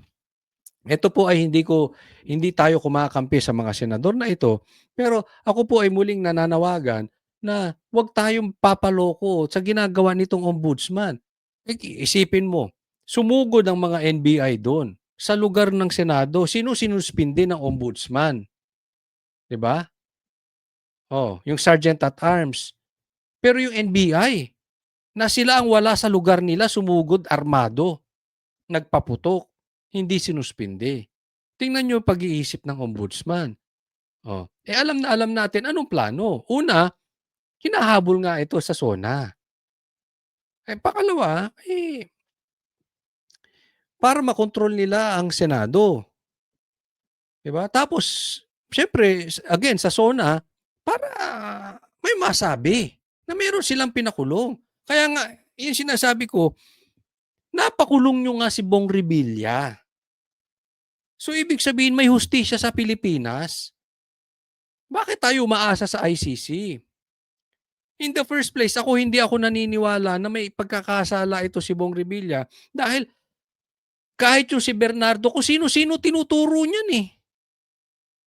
Ito po ay hindi tayo kumakampi sa mga senador na ito, pero ako po ay muling nananawagan na huwag tayong papaloko sa ginagawa nitong ombudsman. Isipin mo, sumugod ang mga NBI doon sa lugar ng Senado. Sino sinuspindi ng ombudsman? 'Di ba? Yung Sergeant at Arms. Pero yung NBI, na sila ang wala sa lugar nila, sumugod armado, nagpaputok, hindi sinuspindi. Tingnan nyo yung pag-iisip ng ombudsman. Alam natin anong plano. Una, hinahabol nga ito sa SONA. Pangalawa, para makontrol nila ang Senado. Diba? Tapos, syempre, again, sa SONA, para may masabi na meron silang pinakulong. Kaya nga, yung sinasabi ko, napakulong nyo nga si Bong Revilla. So, ibig sabihin may hustisya sa Pilipinas. Bakit tayo umaasa sa ICC? In the first place, hindi ako naniniwala na may pagkakasala ito si Bong Revilla dahil kahit yung si Bernardo, kung sino-sino tinuturo niyan eh.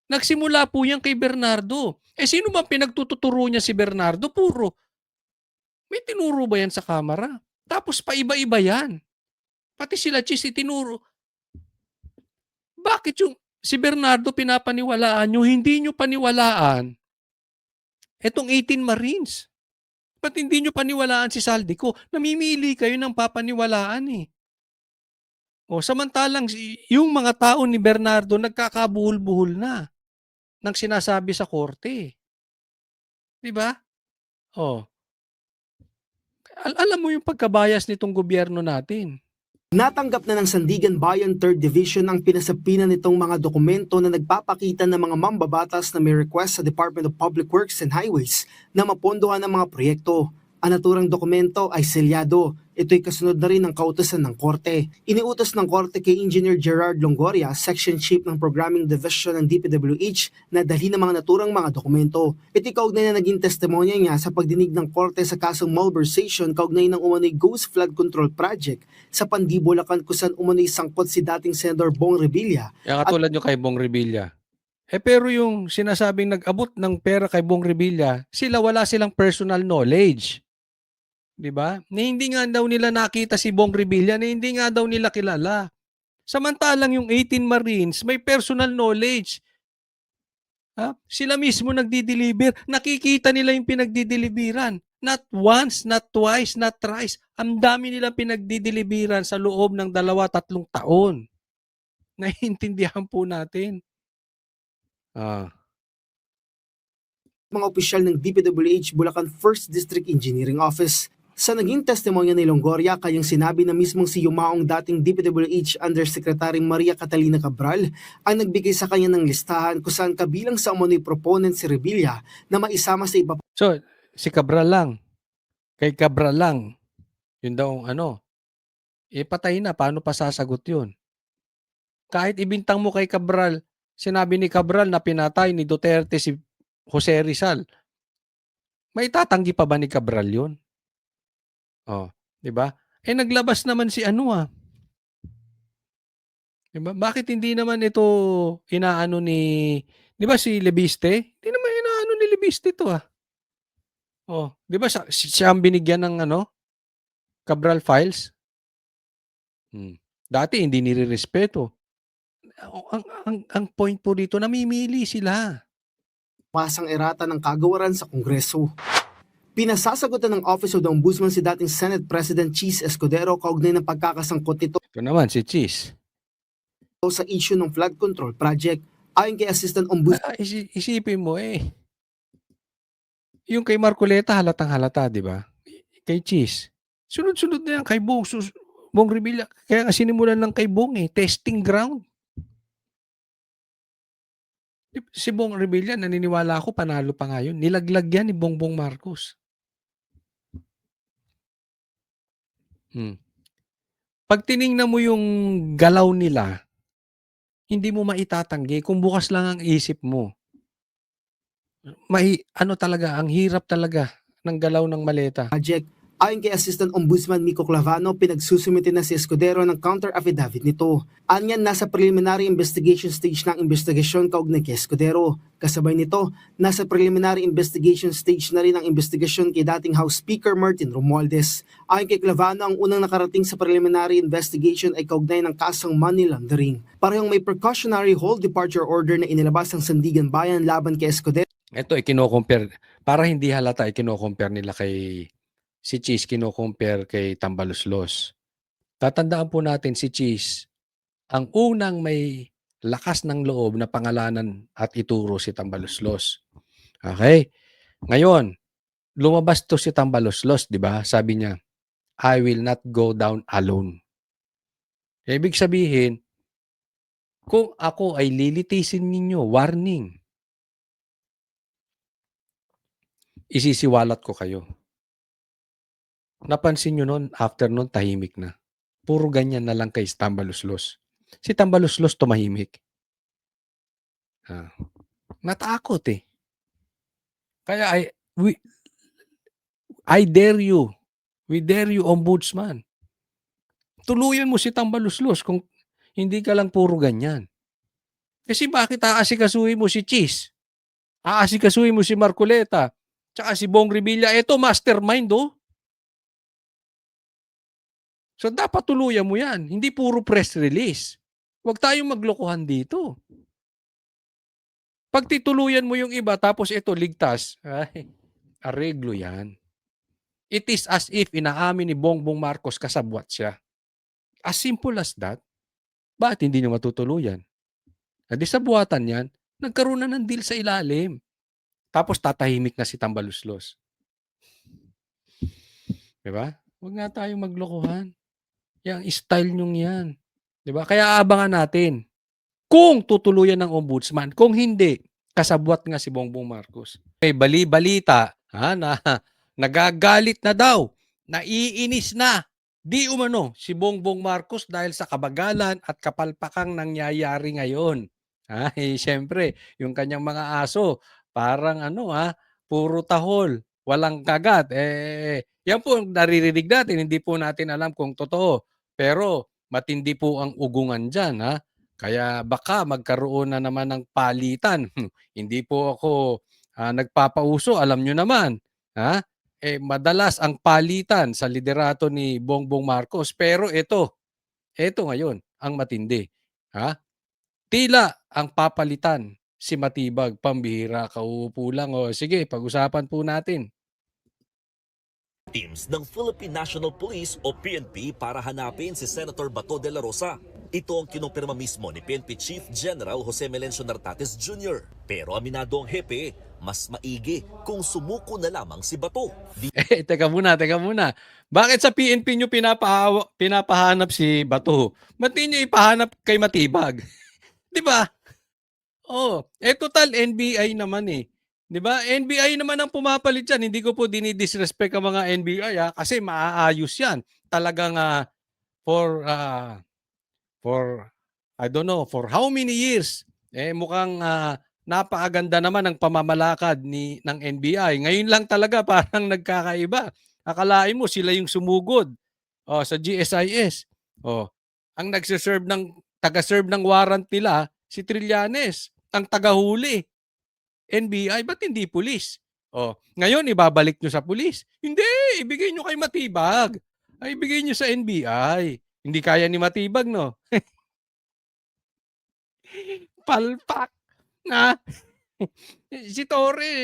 Nagsimula po yan kay Bernardo. Sino man pinagtuturo niya si Bernardo? Puro. May tinuro ba yan sa kamera? Tapos paiba-iba yan. Pati sila Cheese tinuro. Bakit yung si Bernardo pinapaniwalaan nyo, hindi nyo paniwalaan etong 18 Marines? Ba't hindi nyo paniwalaan si Saldico? Namimili kayo ng papaniwalaan eh. Samantalang yung mga tao ni Bernardo nagkakabuhol-buhol na ng sinasabi sa korte. Diba? Alam mo yung pagkabayas nitong gobyerno natin. Natanggap na ng Sandigan Bayan 3rd Division ang pinasapinan nitong mga dokumento na nagpapakita ng mga mambabatas na may request sa Department of Public Works and Highways na mapondohan ng mga proyekto. Ang naturang dokumento ay selyado. Ito'y kasunod na rin ng kautusan ng Korte. Iniutos ng Korte kay Engineer Gerard Longoria, Section Chief ng Programming Division ng DPWH, na dalhin ng mga naturang mga dokumento. Ito'y kaugnay na naging testimonya niya sa pagdinig ng Korte sa kasong malversation kaugnay ng umano'y Ghost Flood Control Project sa Pandi, Bulacan kung saan umano'y sangkot si dating Senador Bong Revilla. Yung katulad nyo kay Bong Revilla. Pero yung sinasabing nag-abot ng pera kay Bong Revilla, wala silang personal knowledge. Diba? Na hindi nga daw nila nakita si Bong Revilla, na hindi nga daw nila kilala. Samantalang yung 18 Marines, may personal knowledge. Sila mismo nagdi-deliver. Nakikita nila yung pinagdi-deliveran. Not once, not twice, not thrice. Ang dami nila pinagdi-deliveran sa loob ng 2-3 taon. Naiintindihan po natin. Mga opisyal ng DPWH Bulacan 1st District Engineering Office. Sa naging testimonya ni Longoria, kayang sinabi na mismong si Yumaong dating DPWH Undersecretary Maria Catalina Cabral ang nagbigay sa kanya ng listahan kung saan kabilang sa umano'y proponent si Revilla na maisama sa iba So, si Cabral lang. Kay Cabral lang. Yun daw ang patay na. Paano pa sasagot yun? Kahit ibintang mo kay Cabral, sinabi ni Cabral na pinatay ni Duterte si Jose Rizal. May tatanggi pa ba ni Cabral yun? Oh, 'di ba? Naglabas naman si 'di ba? Bakit hindi naman ito inaano ni 'di ba si Lebiste? Hindi naman inaano ni Lebiste 'to Oh, 'di ba siya ang binigyan ng Cabral Files? Dati hindi nirerespeto. Ang point po dito, namimili sila. pasang erata ng kagawaran sa Kongreso. Pinasasagutan ng Office of the Ombudsman si dating Senate President Cheese Escudero kaugnay ng pagkakasangkot nito Ito naman si Cheese. sa issue ng flood control project. Ayon kay Assistant Ombudsman Isipin mo yung kay Marcoleta halatang halata, 'di ba? Kay Cheese. Sunod-sunod na yan kay Bong Revilla. Kaya nga sinimulan ng kay Bong testing ground. Si Bong Revilla, naniniwala ako panalo pa nga yun. Nilaglag yan ni Bongbong Marcos. Pag tiningnan mo yung galaw nila, hindi mo maitatanggi kung bukas lang ang isip mo. Talaga, ang hirap talaga ng galaw ng maleta. project. Ayon kay Assistant Ombudsman Mico Clavano, pinagsusumite na si Escudero ng counter-affidavit nito. Anyan, nasa preliminary investigation stage ng investigasyon kaugnay kay Escudero. Kasabay nito, nasa preliminary investigation stage na rin ang investigasyon kay dating House Speaker Martin Romualdez. Ayon kay Clavano, ang unang nakarating sa preliminary investigation ay kaugnay ng kasong money laundering. Parehong may precautionary hold departure order na inilabas ng Sandigan Bayan laban kay Escudero. Ito, kino-compare. Para hindi halata, kino-compare nila kay si Cheese, kino-compare kay Tambaloslos. Tatandaan po natin si Cheese, ang unang may lakas ng loob na pangalanan at ituro si Tambaloslos. Okay? Ngayon, lumabas to si Tambaloslos, di ba? Sabi niya, I will not go down alone. Ibig sabihin, kung ako ay lilitisin ninyo, warning, isisiwalat ko kayo. Napansin nyo noon, after noon, tahimik na. Puro ganyan na lang kay Tambaloslos. Si Tambaloslos tumahimik. Natakot Kaya I dare you. We dare you, Ombudsman. Tuluyan mo si Tambaloslos kung hindi ka lang puro ganyan. Kasi bakit aasikasuhin mo si Cheese? Aasikasuhin mo si Marcoleta? Tsaka si Bong Revilla? Ito, mastermind So, dapat tuluyan mo yan. Hindi puro press release. Huwag tayong maglokohan dito. Pag tituluyan mo yung iba, tapos ito, ligtas, areglo yan. It is as if inaamin ni Bongbong Marcos kasabwat siya. As simple as that. Bakit hindi niya matutuluyan? Di sa buwatan yan, nagkaroon na ng deal sa ilalim. Tapos tatahimik na si Tambaloslos. Diba? Huwag nga tayong maglokohan. Yang style nyong yan. Diba? Kaya abangan natin kung tutuluyan ng ombudsman. Kung hindi, kasabwat nga si Bongbong Marcos. May bali-balita na nagagalit na daw, naiinis na, di umano si Bongbong Marcos dahil sa kabagalan at kapalpakang nangyayari ngayon. Siyempre, yung kanyang mga aso, parang puro tahol, walang kagat. Yan po naririnig natin, hindi po natin alam kung totoo. Pero matindi po ang ugungan dyan. Kaya baka magkaroon na naman ng palitan. Hindi po ako nagpapauso, alam nyo naman. Madalas ang palitan sa liderato ni Bongbong Marcos. Pero ito ngayon, ang matindi. Tila ang papalitan si Matibag, pambihira, kauupo lang. Sige, pag-usapan po natin. Teams ng Philippine National Police o PNP para hanapin si Senator Bato de la Rosa. Ito ang kinumpirma mismo ni PNP Chief General Jose Melencio Nartates Jr. Pero aminado ang hepe, mas maigi kung sumuko na lamang si Bato. Teka muna, teka muna. Bakit sa PNP nyo pinapahanap si Bato? Ba't di nyo ipahanap kay Matibag? Di ba? Oh, total NBI naman eh. 'Di ba? NBI naman ang pumapalit yan. Hindi ko po dinidisrespect ang mga NBI kasi maaayos yan. Talagang for I don't know, for how many years mukhang napakaganda naman ang pamamalakad ng NBI. Ngayon lang talaga parang nagkakaiba. Akalain mo sila yung sumugod sa GSIS. Ang taga-serve ng warrant nila si Trillanes, ang tagahuli. NBI, ba't hindi pulis? Ngayon, ibabalik nyo sa pulis. Hindi, ibigay nyo kay Matibag. Ay, ibigay nyo sa NBI. Hindi kaya ni Matibag, no? Palpak na. Si Torre,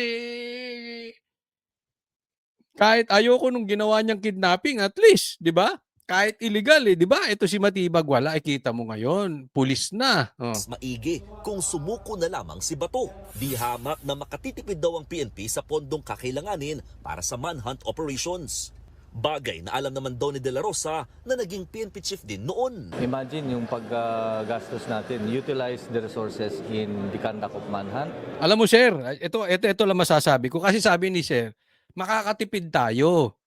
kahit ayoko nung ginawa niyang kidnapping, at least, di ba? Kahit illegal di ba? Ito si Matibag wala, kita mo ngayon, pulis na. Mas maigi kung sumuko na lamang si Bato. Di hamak na makatitipid daw ang PNP sa pondong kakailanganin para sa manhunt operations. Bagay na alam naman daw ni De La Rosa na naging PNP chief din noon. Imagine yung paggastos natin, utilize the resources in the conduct of manhunt. Alam mo sir, ito lang masasabi ko kasi sabi ni sir, makakatipid tayo.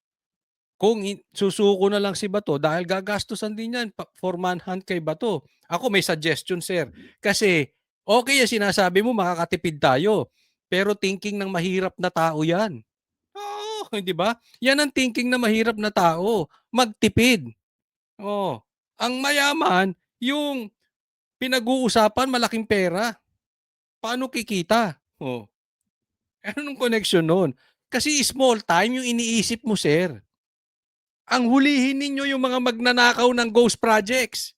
Kung susuko na lang si Bato dahil gagastusan din yan for manhunt kay Bato. Ako may suggestion sir. Kasi okay yung sinasabi mo makakatipid tayo. Pero thinking ng mahirap na tao yan. Oo, di ba? Yan ang thinking na mahirap na tao. Magtipid. Ang mayaman, yung pinag-uusapan malaking pera. Paano kikita? Anong connection nun? Kasi small time yung iniisip mo sir. Ang hulihin ninyo yung mga magnanakaw ng ghost projects.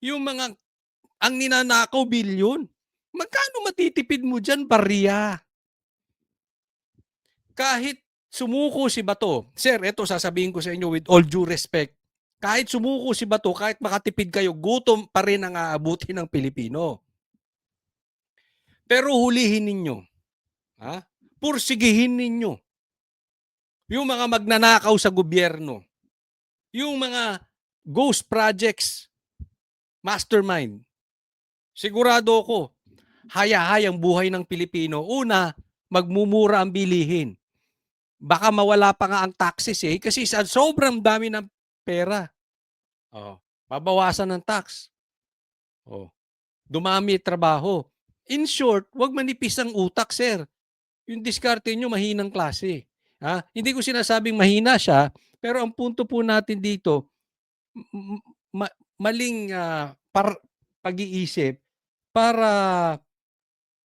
Ang ninanakaw bilyon. Magkano matitipid mo dyan, barya? Kahit sumuko si Bato, sir, ito sasabihin ko sa inyo with all due respect, kahit sumuko si Bato, kahit makatipid kayo, gutom pa rin ang aabuti ng Pilipino. Pero hulihin ninyo. Pursigihin ninyo. Yung mga magnanakaw sa gobyerno. Yung mga ghost projects, mastermind, sigurado ko, haya-hayang buhay ng Pilipino. Una, magmumura ang bilihin. Baka mawala pa nga ang taxes kasi sa sobrang dami ng pera. Babawasan ng tax. Dumami trabaho. In short, wag manipis ang utak, sir. Yung diskarte nyo, mahinang klase. Hindi ko sinasabing mahina siya, pero ang punto po natin dito, maling pag-iisip para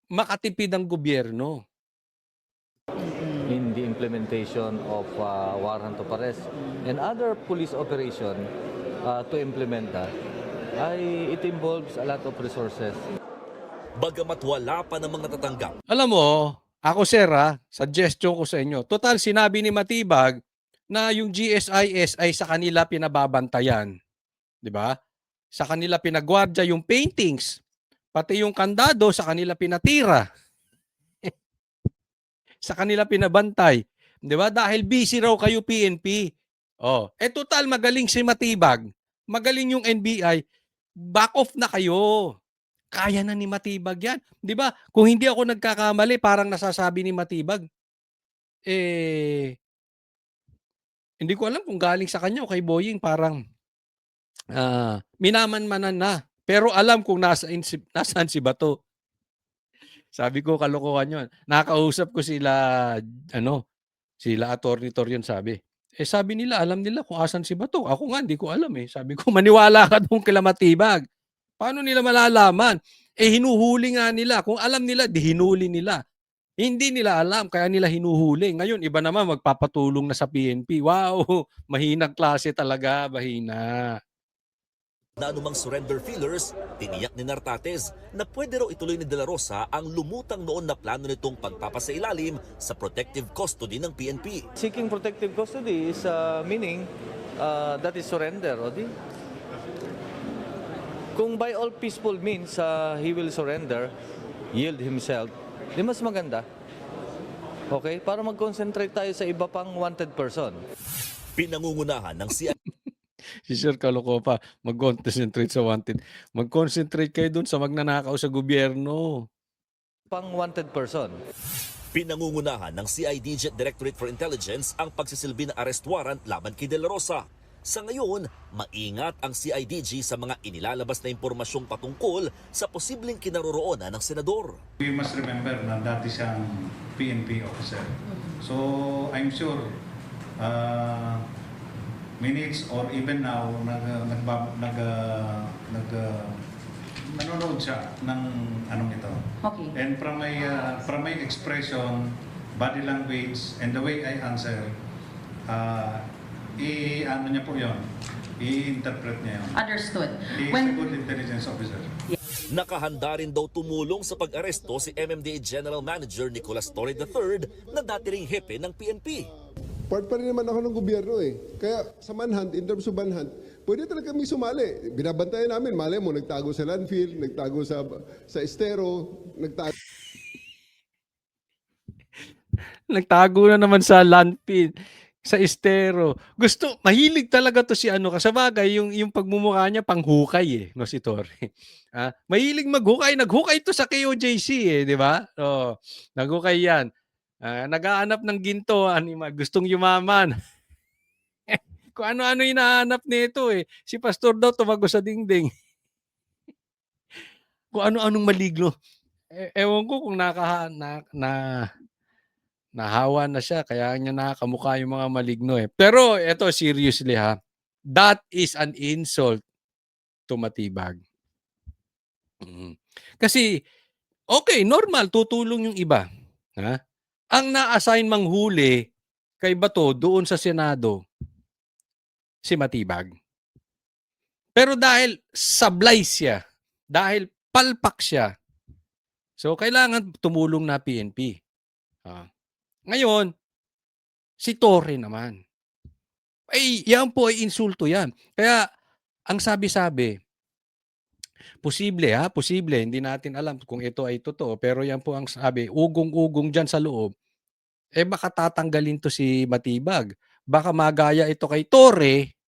makatipid ang gobyerno. In the implementation of warrant of arrest and other police operation to implement that, it involves a lot of resources. Bagamat wala pa namang natatanggap. Alam mo, ako sir suggestion ko sa inyo, total sinabi ni Matibag na yung GSIS ay sa kanila pinababantayan. Di ba? Sa kanila pinagwardya yung paintings. Pati yung kandado sa kanila pinatira. Sa kanila pinabantay. Di ba? Dahil busy raw kayo PNP. Total magaling si Matibag. Magaling yung NBI. Back off na kayo. Kaya na ni Matibag yan. Di ba? Kung hindi ako nagkakamali, parang nasasabi ni Matibag, hindi ko alam kung galing sa kanya o kay Boying, parang minamanmanan na. Pero alam kung nasaan si Bato. Sabi ko, kalokohan yun. Nakausap ko sila Attorney Torion sabi. Sabi nila, alam nila kung asan si Bato. Ako nga, hindi ko alam Sabi ko, maniwala ka doon kila Matibag. Paano nila malalaman? Hinuhuli nga nila. Kung alam nila, di hinuli nila. Hindi nila alam, kaya nila hinuhuli. Ngayon, iba naman magpapatulong na sa PNP. Wow, mahinang klase talaga, mahina. Na anumang surrender feelers, tiniyak ni Nartates na pwede raw ituloy ni De La Rosa ang lumutang noon na plano nitong pagpapasailalim sa protective custody ng PNP. Seeking protective custody is meaning that is surrender, Odi. Kung by all peaceful means he will surrender, yield himself, di mas maganda. Okay? Para mag-concentrate tayo sa iba pang wanted person. Pinangungunahan ng CID Si Sir Kalokopa, mag-concentrate sa wanted. Mag-concentrate kayo dun sa magnanakaw sa gobyerno. Pang wanted person. Pinangungunahan ng CIDG Directorate for Intelligence ang pagsisilbi ng arrest warrant laban kay De La Rosa. Sa ngayon, maingat ang CIDG sa mga inilalabas na impormasyong patungkol sa posibleng kinaroroonan ng senador. We must remember na dati siyang PNP officer. So I'm sure minutes or even now nanonood siya ng anong ito. Okay. And from my expression, body language, and the way I answer, ano niya po yun, i-interpret niya yun. Understood. He is a good intelligence officer. Nakahanda rin daw tumulong sa pag-aresto si MMDA General Manager Nicolas Torre III na dati ring hepe ng PNP. Part pa rin naman ako ng gobyerno eh. Kaya sa manhunt, in terms of manhunt, pwede talaga kami sumali. Binabantayan namin, malay mo, nagtago sa landfill, nagtago sa estero, Nagtago na naman sa landfill, sa estero. Mahilig talaga to si ano, kasabagay, yung pagmumukha niya panghukay no, si Torre. Mahilig maghukay, naghukay to sa KOJC di ba? Naghukay yan. Naghahanap ng ginto, gustong yumaman. Kung ano-ano hinahanap nito Si pastor daw tumago sa dingding. Kung ano-anong maligno. Ewan ko kung nahawa na siya, kaya niya nakakamukha yung mga maligno Pero eto, seriously that is an insult to Matibag. Kasi, okay, normal, tutulong yung iba. Ang na-assign manghuli kay Bato doon sa Senado, si Matibag. Pero dahil sablay siya, dahil palpak siya, so kailangan tumulong na PNP. Ngayon, si Torre naman. Yan po ay insulto yan. Kaya, ang sabi-sabi, posible, hindi natin alam kung ito ay totoo, pero yan po ang sabi, ugong-ugong dyan sa loob, baka tatanggalin to si Matibag. Baka magaya ito kay Torre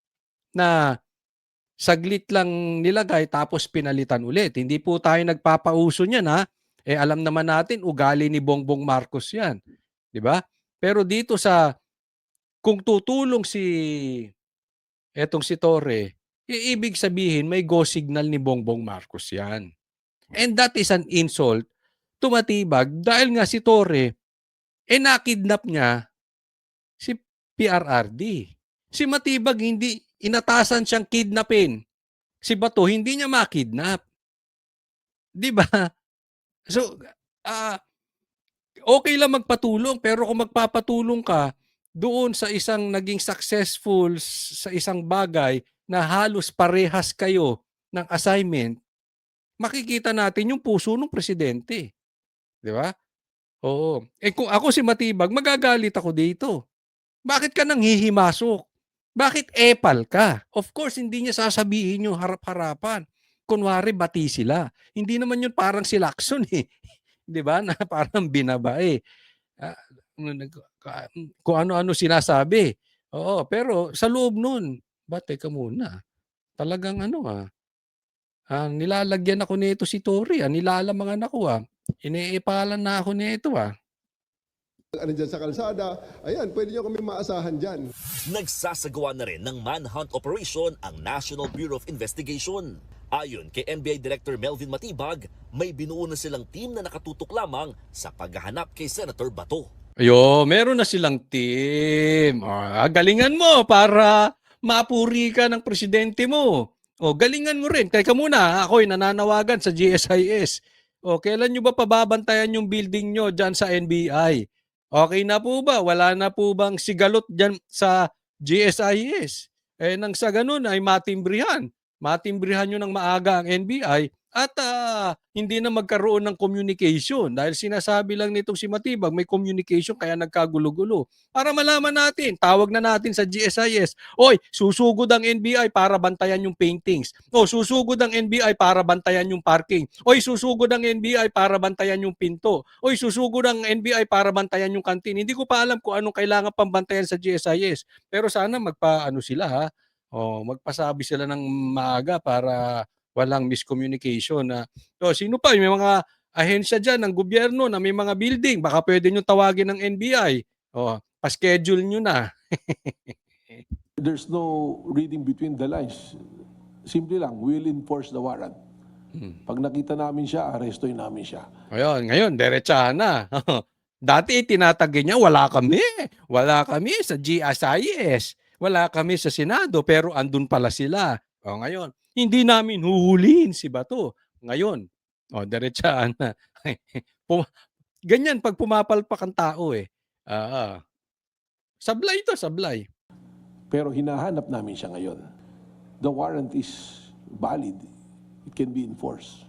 na saglit lang nilagay tapos pinalitan ulit. Hindi po tayo nagpapauso niyan alam naman natin, ugali ni Bongbong Marcos yan. Di ba? Pero dito kung tutulong etong si Torre, ibig sabihin may go signal ni Bongbong Marcos yan. And that is an insult to Matibag dahil nga si Torre, nakidnap niya si PRRD. Si Matibag hindi inatasan siyang kidnapin. Si Bato hindi niya makidnap. Di ba? So, okay lang magpatulong, pero kung magpapatulong ka doon sa isang naging successful sa isang bagay na halos parehas kayo ng assignment, makikita natin yung puso ng presidente. Di ba? Oo. Kung ako si Matibag, magagalit ako dito. Bakit ka nang hihimasok? Bakit epal ka? Of course, hindi niya sasabihin yung harap-harapan. Kunwari, bati sila. Hindi naman yun parang si Lacson Di ba? Na parang binaba kung ano-ano sinasabi. Oo, pero sa loob nun, teka muna. Talagang nilalagyan ako nito si Torre. Nilalamangan ako Iniipalan na ako nito dyan sa kalsada, ayan, pwede nyo kami maasahan dyan. Nagsasagawa na rin ng manhunt operation ang National Bureau of Investigation. Ayon kay NBI Director Melvin Matibag, may binuo na silang team na nakatutok lamang sa paghahanap kay Senator Bato. Meron na silang team. Galingan mo para mapuri ka ng presidente mo. Galingan mo rin. Teka muna, ako'y nananawagan sa GSIS. Kailan nyo ba pababantayan yung building nyo dyan sa NBI? Okay na po ba? Wala na po bang sigalot dyan sa GSIS? Nang sa ganun ay matimbrihan. Matimbrihan nyo ng maaga ang NBI at hindi na magkaroon ng communication dahil sinasabi lang nitong si Matibag may communication kaya nagkagulo-gulo. Para malaman natin, tawag na natin sa GSIS, oy, susugod ang NBI para bantayan yung paintings. O, susugod ang NBI para bantayan yung parking. Oy, susugod ang NBI para bantayan yung pinto. Oy, susugod ang NBI para bantayan yung kantin. Hindi ko pa alam kung anong kailangan pang bantayan sa GSIS. Pero sana magpaano sila ha. O, magpasabi sila ng maaga para walang miscommunication na sino pa may mga ahensya diyan ng gobyerno na may mga building baka pwede niyo tawagin ng NBI. Pa-schedule niyo na. There's no reading between the lines. Simple lang, we'll enforce the warrant. Pag nakita namin siya, arestoin namin siya. Ngayon, diretsahan na. Dati tinatagay niya, wala kami. Wala kami sa GSIS. Wala kami sa Senado, pero andun pala sila. Ngayon, hindi namin huhulihin si Bato. Ngayon, diretsahan na. Ganyan pag pumapalpak ang tao eh. Sablay to, sablay. Pero hinahanap namin siya ngayon. The warrant is valid. It can be enforced.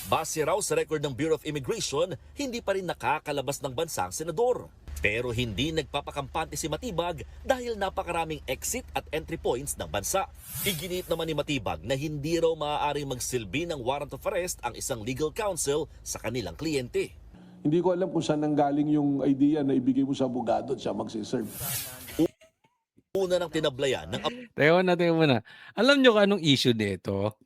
Base raw sa record ng Bureau of Immigration, hindi pa rin nakakalabas ng bansa ang senador. Pero hindi nagpapakampante si Matibag dahil napakaraming exit at entry points ng bansa. Iginiit naman ni Matibag na hindi raw maaaring magsilbi ng warrant of arrest ang isang legal counsel sa kanilang kliyente. Hindi ko alam kung saan nanggaling yung idea na ibigay mo sa abogado at siya magsiserve. Una ng tinablayan ng Teka muna. Alam nyo kung anong issue dito?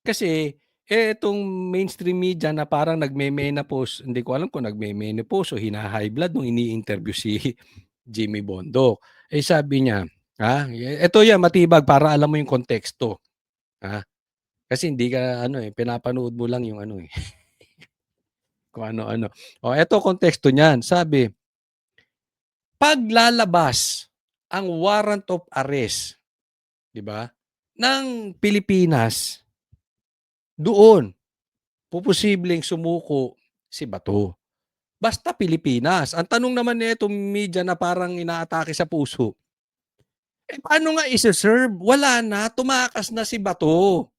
Kasi itong mainstream media na parang nagme-menopause, hindi ko alam kung nagme-menopause o hina-high blood nung ini-interview si Jimmy Bondok. Sabi niya, ito yan Matibag para alam mo yung konteksto. Kasi hindi ka pinapanood mo lang yung kung ano-ano. Ito konteksto niyan. Sabi, paglalabas ang warrant of arrest, 'di ba? Ng Pilipinas, doon posibleng sumuko si Bato. Basta Pilipinas. Ang tanong naman nito media na parang inaatake sa puso. Paano nga i-serve? Wala na, tumakas na si Bato.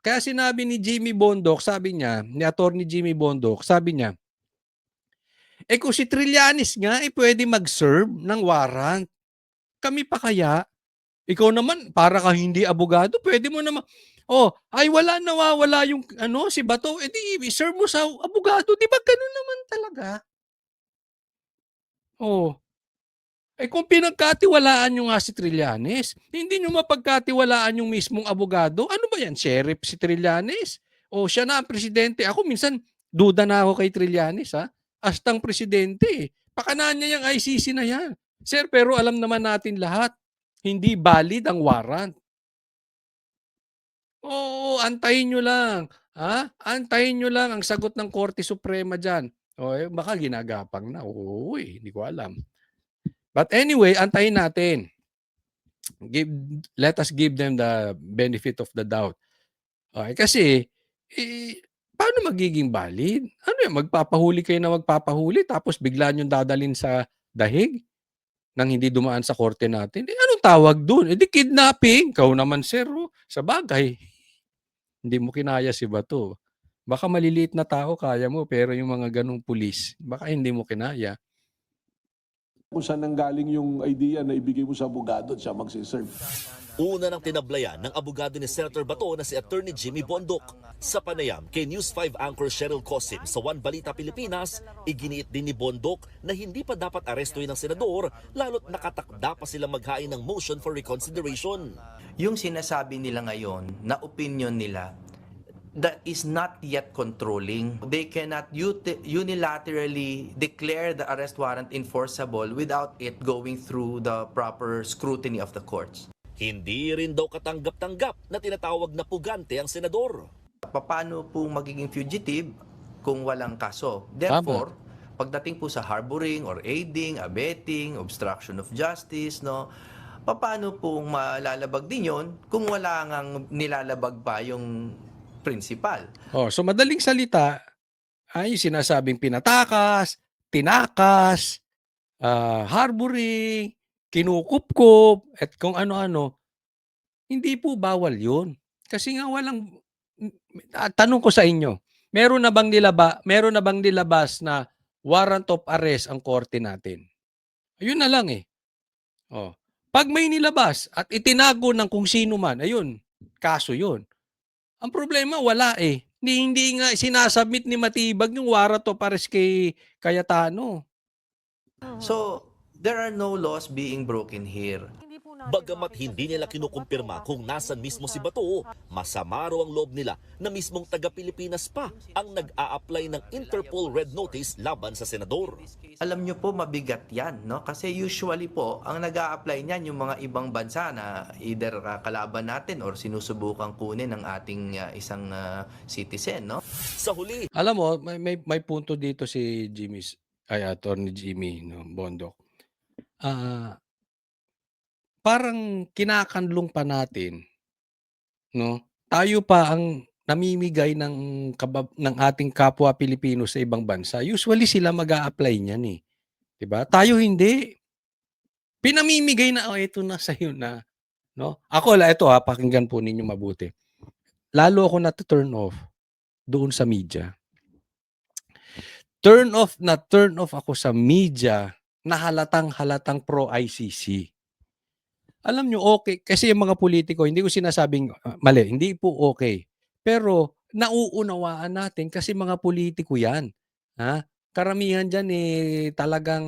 Kaya sinabi ni Jimmy Bondok, sabi niya, ni Attorney Jimmy Bondok, sabi niya, kung si Trillanes nga pwede mag-serve ng warrant, kami pa kaya? Ikaw naman, para ka hindi abogado, pwede mo naman, nawawala yung si Bato, i-serve mo sa abogado, di ba ganun naman talaga? Kung pinagkatiwalaan nyo nga si Trillanes, hindi nyo mapagkatiwalaan yung mismong abogado, ano ba yan, sheriff si Trillanes? Siya na ang presidente. Ako minsan, duda na ako kay Trillanes, Astang presidente. Pakanaan niya yung ICC na yan. Sir, pero alam naman natin lahat, hindi valid ang warrant. Antayin nyo lang. Antayin nyo lang ang sagot ng Korte Suprema dyan. Baka ginagapang na. Hindi ko alam. But anyway, antayin natin. Let us give them the benefit of the doubt. Kasi, paano magiging valid? Magpapahuli kayo na magpapahuli tapos bigla nyo dadalhin sa dahig nang hindi dumaan sa korte natin? Anong tawag dun? Kidnapping. Kau naman, sir. Sa bagay. Hindi mo kinaya si Bato. Baka maliliit na tao kaya mo, pero yung mga ganong pulis, baka hindi mo kinaya. Kung saan nanggaling yung idea na ibigay mo sa abogado at siya magsiserve. Una ng tinablayan ng abogado ni Senator Bato na si Attorney Jimmy Bondok. Sa panayam kay News 5 anchor Cheryl Cosim sa One Balita Pilipinas, iginiit din ni Bondok na hindi pa dapat arestuhin ng senador lalo't nakatakda pa sila maghain ng motion for reconsideration. Yung sinasabi nila ngayon na opinion nila, that is not yet controlling. They cannot unilaterally declare the arrest warrant enforceable without it going through the proper scrutiny of the courts. Hindi rin daw katanggap-tanggap na tinatawag na pugante ang senador. Paano po magiging fugitive kung walang kaso? Therefore, pagdating po sa harboring or aiding, abetting, obstruction of justice, paano po malalabag din yon kung wala ngang nilalabag pa yung principal? So madaling salita, yung sinasabing pinatakas, tinakas, harboring, kinukupkup, at kung ano-ano, hindi po bawal yun. Kasi nga tanong ko sa inyo, meron na bang nilabas na warrant of arrest ang korte natin? Ayun na lang eh. Oh. Pag may nilabas at itinago ng kung sino man, ayun, kaso yun. Ang problema, wala eh. Hindi nga sinasubmit ni Matibag yung warrant of arrest kay Cayetano. So, there are no laws being broken here. Bagamat hindi nila kinukumpirma kung nasan mismo si Bato, masama raw ang loob nila na mismong taga-Pilipinas pa ang nag-a-apply ng Interpol Red Notice laban sa senador. Alam nyo po, mabigat yan, no? Kasi usually po, ang nag-a-apply niyan yung mga ibang bansa na either kalaban natin or sinusubukan kunin ng ating isang citizen, no? Sa huli, Alam mo, may punto dito si Attorney Jimmy, no, Bondok. Parang kinakanlong pa natin, no? Tayo pa ang namimigay ng ating kapwa Pilipino sa ibang bansa. Usually sila mag-a-apply niyan eh. 'Di ba? Tayo hindi. Pinamimigay na, ito na sa'yo na, no? Ako ito pakinggan po ninyo mabuti. Lalo ako na-turn off doon sa media. Turn off ako sa media na halatang pro-ICC. Alam nyo, okay. Kasi yung mga politiko, hindi ko sinasabing mali. Hindi po okay. Pero nauunawaan natin kasi mga politiko yan. Ha? Karamihan dyan talagang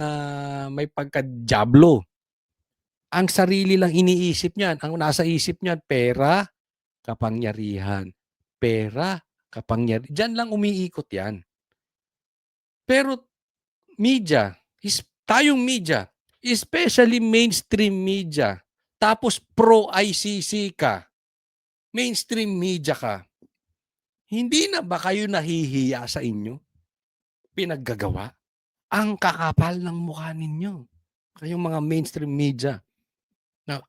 may pagka-jablo. Ang sarili lang iniisip niyan. Ang nasa isip niyan, pera, kapangyarihan. Pera, kapangyarihan. Diyan lang umiikot yan. Pero media, tayong media, especially mainstream media, tapos pro-ICC ka, mainstream media ka, hindi na ba kayo nahihiya sa inyo? Pinaggagawa? Ang kakapal ng mukha ninyo. Kayong mga mainstream media. Na,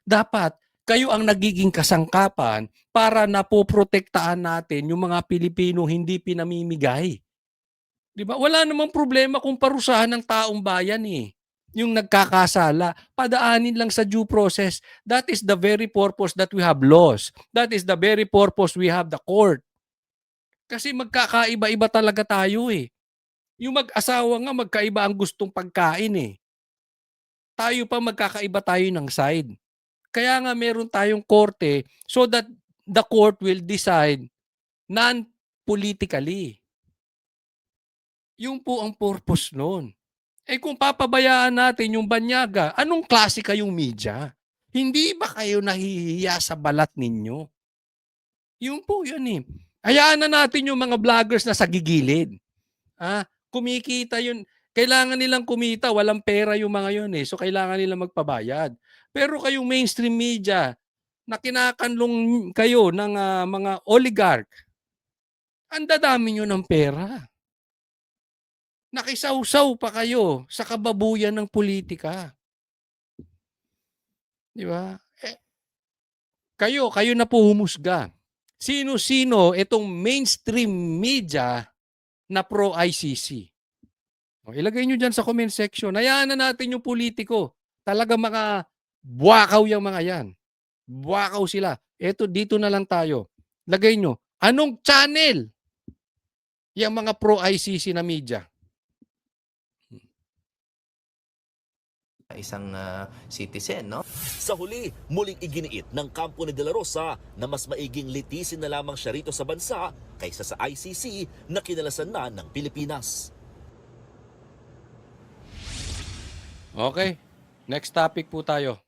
dapat kayo ang nagiging kasangkapan para napoprotektaan natin yung mga Pilipino hindi pinamimigay. Di ba? Wala namang problema kung parusahan ng taong bayan eh. Yung nagkakasala, padaanin lang sa due process. That is the very purpose that we have laws. That is the very purpose we have the court. Kasi magkakaiba-iba talaga tayo eh. Yung mag-asawa nga, magkaiba ang gustong pagkain eh. Tayo pa magkakaiba tayo ng side. Kaya nga meron tayong korte so that the court will decide non-politically. Yung po ang purpose nun. Kung papabayaan natin yung banyaga, anong klase kayong media? Hindi ba kayo nahihiya sa balat ninyo? Yun po yun eh. Hayaan na natin yung mga vloggers na sa gigilid. Kumikita yun. Kailangan nilang kumita. Walang pera yung mga yun eh. So kailangan nilang magpabayad. Pero kayong mainstream media na kinakanlong kayo ng mga oligarch, ang dadami nyo ng pera. Nakisawsaw pa kayo sa kababuyan ng politika. Di ba? Kayo na po humusga. Sino-sino itong mainstream media na pro-ICC? Ilagay nyo dyan sa comment section. Hayaan na natin yung politiko. Talaga mga buwakaw yung mga yan. Buwakaw sila. Dito na lang tayo. Lagay nyo. Anong channel yung mga pro-ICC na media? Isang citizen, no? sa huli, muling iginiit ng kampo ni De La Rosa na mas maiging litisin na lamang siya rito sa bansa kaysa sa ICC na kinalasan na ng Pilipinas. Okay. Next topic po tayo.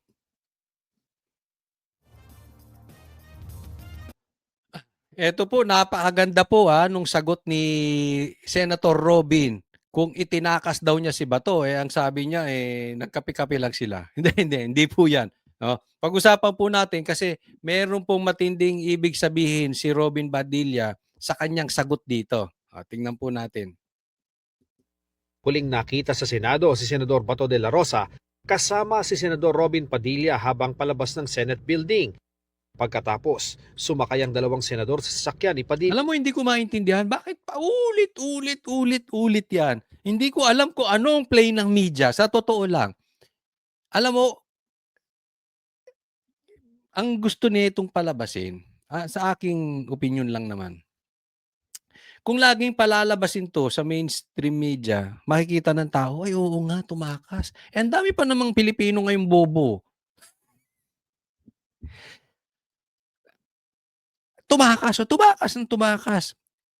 Ito po, napakaganda po nung sagot ni Senator Robin. Kung itinakas daw niya si Bato, ang sabi niya, nagkape-kape lang sila. Hindi po yan. No? Pag-usapan po natin kasi meron pong matinding ibig sabihin si Robin Padilla sa kanyang sagot dito. Tingnan po natin. Huling nakita sa Senado si Senador Bato de la Rosa kasama si Senador Robin Padilla habang palabas ng Senate building. Pagkatapos, sumakay ang dalawang senador sa sasakyan ni Padilla. Alam mo, hindi ko maintindihan bakit pa ulit yan. Hindi ko alam kung anong play ng media. Sa totoo lang. Alam mo, ang gusto nitong palabasin, sa aking opinion lang naman. Kung laging palalabasin 'to sa mainstream media, makikita ng tao, "Ay, oo nga, tumakas." Eh, ang dami pa namang Pilipino ngayong bobo. Tumakas o tumakas ng tumakas.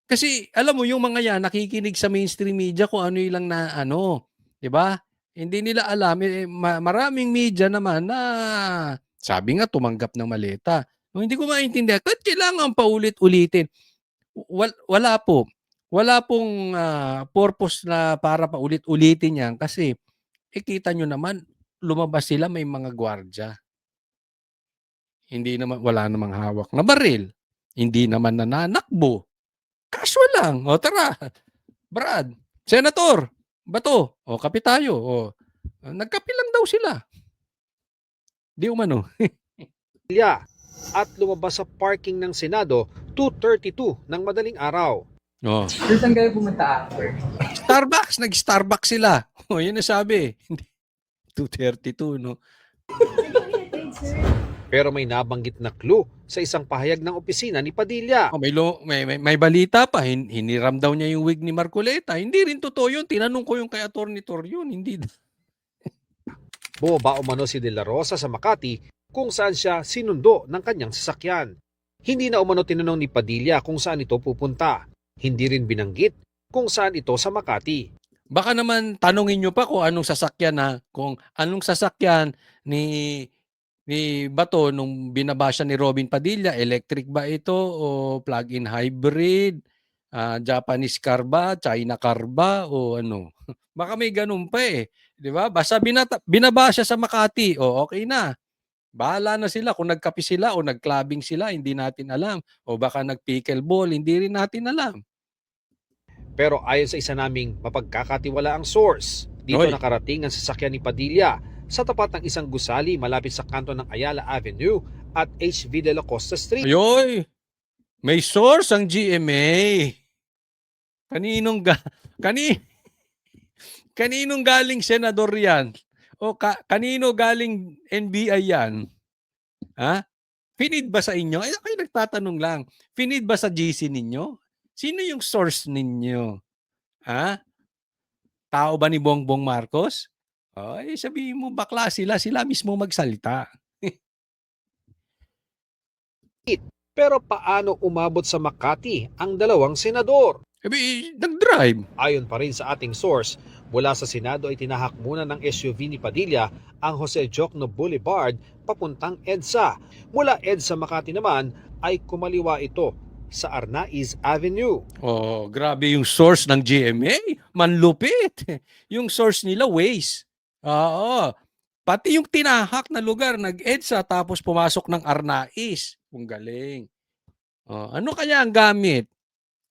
Kasi alam mo yung mga 'yan nakikinig sa mainstream media kung ano yung lang na ano, 'di ba? Hindi nila alam, maraming media naman na sabi nga tumanggap ng maleta. Hindi ko maintindihan bakit kailangan paulit-ulitin. Wala po. Wala pong, purpose na para paulit-ulitin 'yan kasi, kita niyo naman lumabas sila may mga gwardiya. Hindi naman wala namang hawak na baril, hindi naman nananakbo. Casual lang, "O tara, Brad, Senator, Bato, o kape tayo." Nagkape lang daw sila. Di umano. At lumabas sa parking ng Senado 2:32 ng madaling araw. Oh. Saan kayo pumunta after? Starbucks, nag-Starbucks sila. Yun ang sabi. 2:32 no. Pero may nabanggit na clue sa isang pahayag ng opisina ni Padilla. May balita pa, hiniram daw niya yung wig ni Marcoleta. Hindi rin totoo yun. Tinanong ko yung kay Atty. Torion, hindi. Bumaba umano si De La Rosa sa Makati kung saan siya sinundo ng kanyang sasakyan. Hindi na umano tinanong ni Padilla kung saan ito pupunta. Hindi rin binanggit kung saan ito sa Makati. Baka naman tanungin nyo pa kung anong sasakyan kung anong sasakyan ni Bato nung binabasya ni Robin Padilla, electric ba ito o plug-in hybrid, Japanese car ba, China car ba o ano. Baka may ganun pa 'di ba? Basta binabasya sa Makati, okay na. Bahala na sila kung nagkape sila o nag-clubbing sila, hindi natin alam. O baka nag-pickleball, hindi rin natin alam. Pero ayon sa isa naming mapagkakatiwalaang source, dito nakarating ang sasakyan ni Padilla sa tapat ng isang gusali malapit sa kanto ng Ayala Avenue at HV de la Costa Street. Ayoy! May source ang GMA. Kaninong galing senador yan? O kanino galing NBI yan? Ha? Finid ba sa inyo? Kayo nagtatanong lang. Finid ba sa GC ninyo? Sino yung source ninyo? Ha? Tao ba ni Bongbong Marcos? Sabihin mo bakla sila mismo magsalita. Pero paano umabot sa Makati ang dalawang senador? Nag-drive. Ayon pa rin sa ating source, mula sa Senado ay tinahak muna ng SUV ni Padilla ang Jose Jocno Boulevard papuntang EDSA. Mula EDSA Makati naman ay kumaliwa ito sa Arnaiz Avenue. Grabe yung source ng GMA. Manlupit. Yung source nila, Waze. Pati yung tinahak na lugar, nag-EDSA tapos pumasok ng Arnaiz. Kung galing. Ano kaya ang gamit?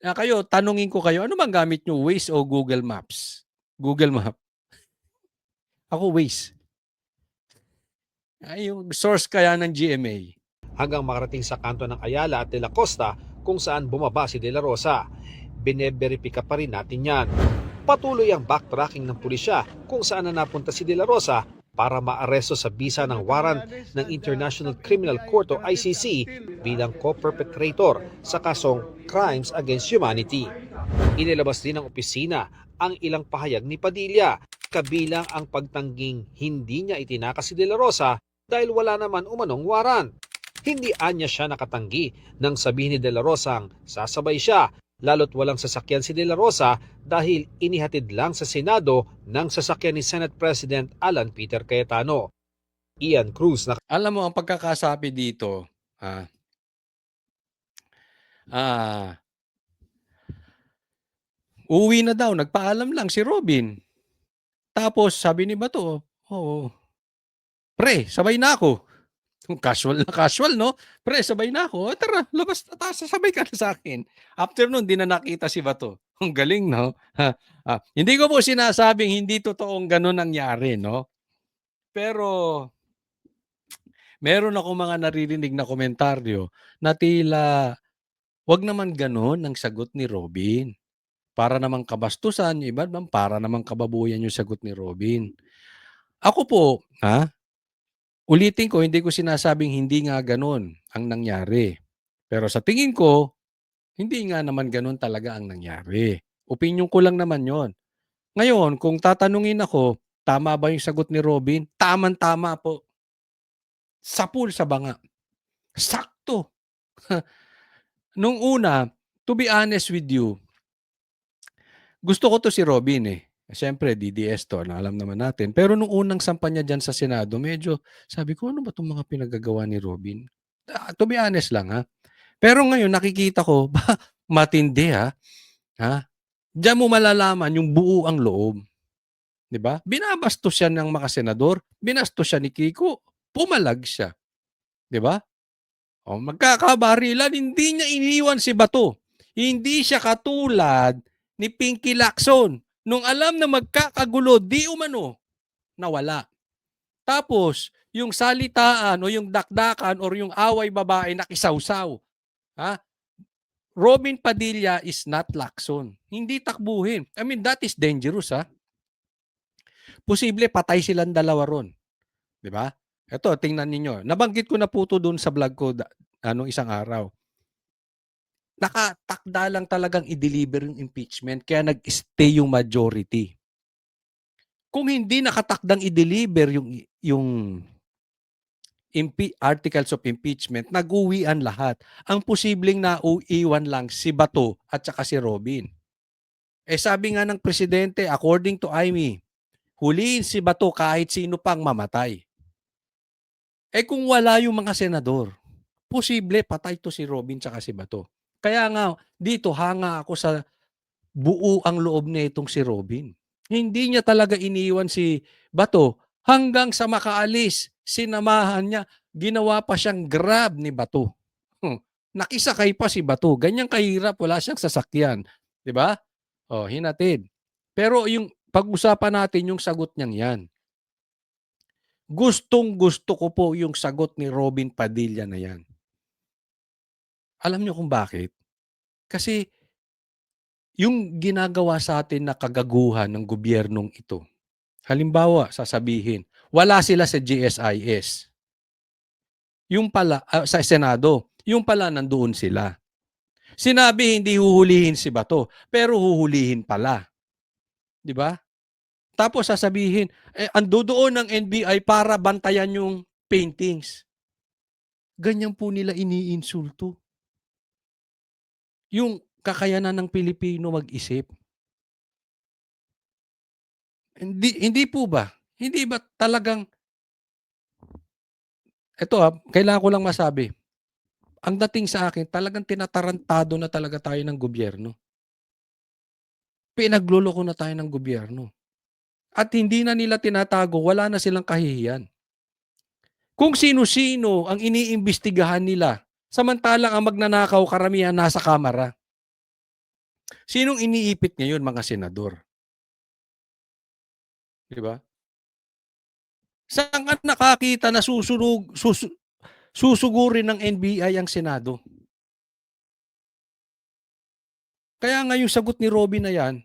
Kayo, tanungin ko kayo, ano bang gamit nyo? Waze o Google Maps? Google Map. Ako, Waze. Yung source kaya ng GMA. Hanggang makarating sa kanto ng Ayala at De La Costa kung saan bumaba si De La Rosa. Bineberipika pa rin natin yan. Patuloy ang backtracking ng pulisya kung saan na napunta si De La Rosa para maaresto sa bisa ng warrant ng International Criminal Court o ICC bilang co-perpetrator sa kasong Crimes Against Humanity. Inilabas din ng opisina ang ilang pahayag ni Padilla, kabilang ang pagtangging hindi niya itinakas si De La Rosa dahil wala naman umanong warrant. Hindi anya siya nakatanggi nang sabihin ni De La Rosa ang sasabay siya, lalo't walang sasakyan si De La Rosa dahil inihatid lang sa Senado ng sasakyan ni Senate President Alan Peter Cayetano. Ian Cruz na... Alam mo, ang pagkakasabi dito, uwi na daw, nagpaalam lang si Robin. Tapos sabi ni Bato, pre, sabay na ako. Casual na casual, no? Pre, sabay na ako. Tara, labas na tayo, sasabay ka na sa akin. After nun, di na nakita si Bato. Ang galing, no? Hindi ko po sinasabing hindi totoong ganun nangyari, no? Pero, meron ako mga naririnig na komentaryo na tila, wag naman ganun ang sagot ni Robin. Para namang kabastusan, iba naman para namang kababuyan yung sagot ni Robin. Ako po, ulitin ko, hindi ko sinasabing hindi nga ganun ang nangyari. Pero sa tingin ko, hindi nga naman gano'n talaga ang nangyari. Opinyon ko lang naman 'yon. Ngayon, kung tatanungin ako, tama ba yung sagot ni Robin? Tamang-tama po. Sapul sa banga. Sakto. Nung una, to be honest with you, gusto ko 'to si Robin, eh. Siyempre DDS 'to, alam naman natin. Pero nung unang sampa niya diyan sa Senado, medyo sabi ko, "Ano ba 'tong mga pinagagawa ni Robin?" To be honest lang, ha. Pero ngayon nakikita ko, matindi, ha. Ha? Diyan mo malalaman yung buo ang loob, 'di ba? Binabastos siya ng mga senador, binastos siya ni Kiko, pumalag siya, 'di ba? O magkakabarilan, hindi niya iniwan si Bato. Hindi siya katulad ni Pinky Lacson. Nung alam na magkakagulo, di umano, nawala. Tapos, yung salitaan o yung dakdakan or yung away babae nakisawsaw. Ha? Robin Padilla is not Lacson. Hindi takbuhin. I mean, that is dangerous, ha? Posible patay silang dalawa ron. 'Di ba? Ito, tingnan ninyo. Nabanggit ko na po 'to doon sa vlog ko isang araw. Nakatakda lang talagang i-deliver yung impeachment kaya nag-stay yung majority. Kung hindi nakatakdang i-deliver yung articles of impeachment, nag-uwian lahat. Ang posibleng nauiwan lang si Bato at saka si Robin. Eh sabi nga ng presidente, according to Amy, huliin si Bato kahit sino pang mamatay. Eh kung wala yung mga senador, posible patay to si Robin tsaka si Bato. Kaya nga, dito hanga ako sa buo ang loob na itong si Robin. Hindi niya talaga iniwan si Bato hanggang sa makaalis. Sinamahan niya, ginawa pa siyang grab ni Bato. Nakisakay pa si Bato. Ganyang kahirap, wala siyang sasakyan. 'Di ba? Oh, hinatid. Pero yung pag-usapan natin yung sagot niyang yan. Gustong-gusto ko po yung sagot ni Robin Padilla na yan. Alam niyo kung bakit? Kasi yung ginagawa sa atin na kagaguhan ng gobyernong ito. Halimbawa, sasabihin, wala sila sa GSIS. Yung pala, sa Senado, yung pala nandoon sila. Sinabi hindi huhulihin si Bato, pero huhulihin pala. 'Di ba? Tapos sasabihin, ando doon ng NBI para bantayan yung paintings. Ganyan po nila iniinsulto. Yung kakayanan ng Pilipino mag-isip. Hindi po ba? Hindi ba talagang kailangan ko lang masabi. Ang dating sa akin, talagang tinatarantado na talaga tayo ng gobyerno. Pinagloloko na tayo ng gobyerno. At hindi na nila tinatago, wala na silang kahihiyan. Kung sino-sino ang iniimbestigahan nila, samantalang ang magnanakaw karamihan nasa kamara. Sinong iniipit ngayon, mga senador? 'Di ba? Saan ka nakakita na susugurin ng NBI ang Senado? Kaya nga yung sagot ni Robin na yan,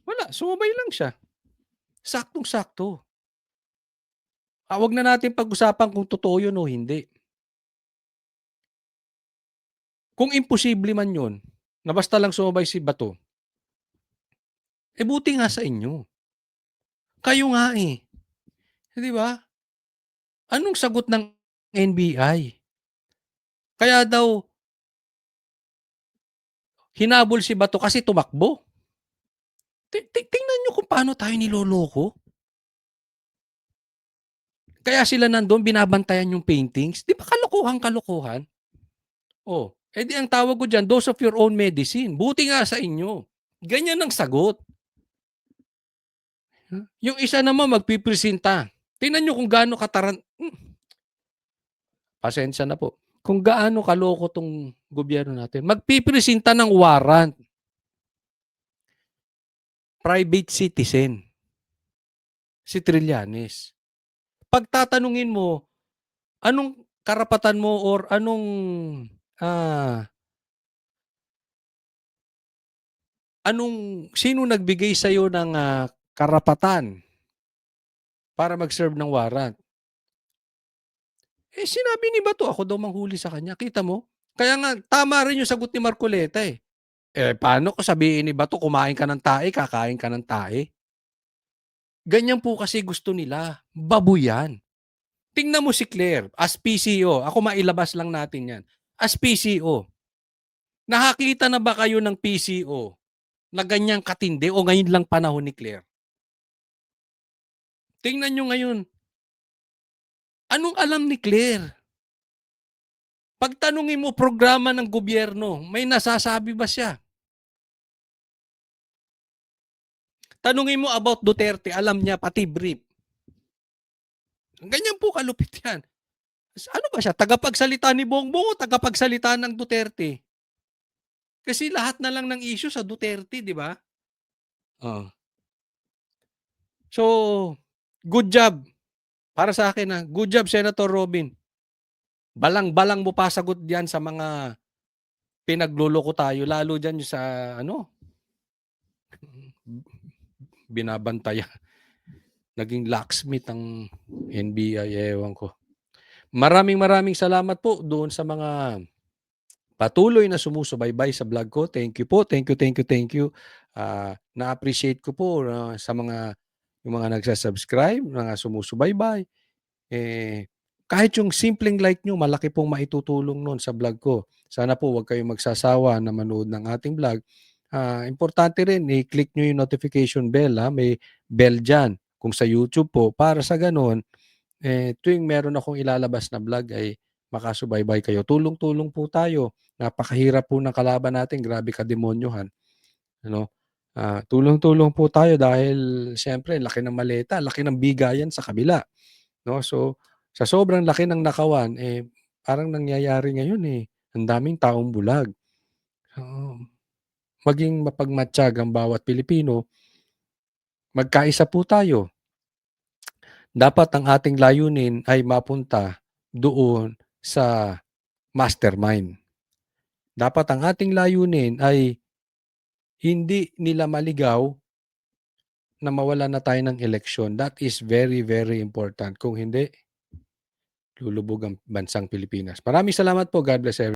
wala, sumabay lang siya. Saktong-sakto. Wag na natin pag-usapan kung totoo yun o hindi. Kung imposible man yun, na basta lang sumabay si Bato, buti nga sa inyo. Kayo nga eh. Di ba? Anong sagot ng NBI? Kaya daw, hinabol si Bato kasi tumakbo. Tingnan nyo kung paano tayo niloloko. Kaya sila nandun, binabantayan yung paintings. Di ba kalokohan? Oh, di ang tawag ko dyan, dose of your own medicine. Buti nga sa inyo. Ganyan ang sagot. Yung isa naman magpipresenta. Tingnan nyo kung gaano pasensya na po. Kung gaano kaloko tong gobyerno natin. Magpipresenta ng warrant. Private citizen. Si Trillanes. Pagtatanungin mo, anong karapatan mo or sino nagbigay sa'yo ng karapatan para mag-serve ng warrant? Sinabi ni Bato, ako daw manghuli sa kanya. Kita mo, Kaya nga, tama rin yung sagot ni Marcoleta eh. Paano ko sabihin ni Bato, kumain ka ng tae, kakain ka ng tae? Ganyan po kasi gusto nila. Baboy yan. Tingnan mo si Claire, as PCO. Ako mailabas lang natin yan. As PCO, nakakita na ba kayo ng PCO na ganyang katindi o ngayon lang panahon ni Claire? Tingnan nyo ngayon. Anong alam ni Claire? Pagtanungin mo programa ng gobyerno, may nasasabi ba siya? Tanungin mo about Duterte, alam niya pati brief. Ganyan po kalupit yan. Ano ba siya? Tagapagsalita ni Bongbong o tagapagsalita ng Duterte? Kasi lahat na lang ng issue sa Duterte, di ba? Oh. So, good job. Para sa akin, good job, Senator Robin. Balang-balang mo pa sagot diyan sa mga pinagluloko tayo, lalo diyan sa binabantayan. Naging locksmith ang NBI, ewan ko. Maraming salamat po doon sa mga patuloy na sumusubaybay sa vlog ko. Thank you po. Thank you. Na-appreciate ko po sa yung mga nagsasubscribe, mga sumusubaybay. Kahit yung simpleng like nyo, malaki pong maitutulong nun sa vlog ko. Sana po huwag kayong magsasawa na manood ng ating vlog. Importante rin, i-click nyo yung notification bell. May bell dyan. Kung sa YouTube po, para sa ganun, tuwing meron akong ilalabas na vlog ay makasubaybay kayo. Tulong-tulong po tayo. Napakahirap po ng kalaban natin. Grabe kademonyohan. Tulong-tulong po tayo dahil siyempre laki ng maleta, laki ng bigayan sa kabila. So, sa sobrang laki ng nakawan, parang nangyayari ngayon ang daming taong bulag. Maging mapagmatsyag ang bawat Pilipino, magkaisa po tayo. Dapat ang ating layunin ay mapunta doon sa mastermind. Dapat ang ating layunin ay hindi nila maligaw na mawala na tayo ng eleksyon. That is very, very important. Kung hindi, lulubog ang bansang Pilipinas. Maraming salamat po. God bless everyone.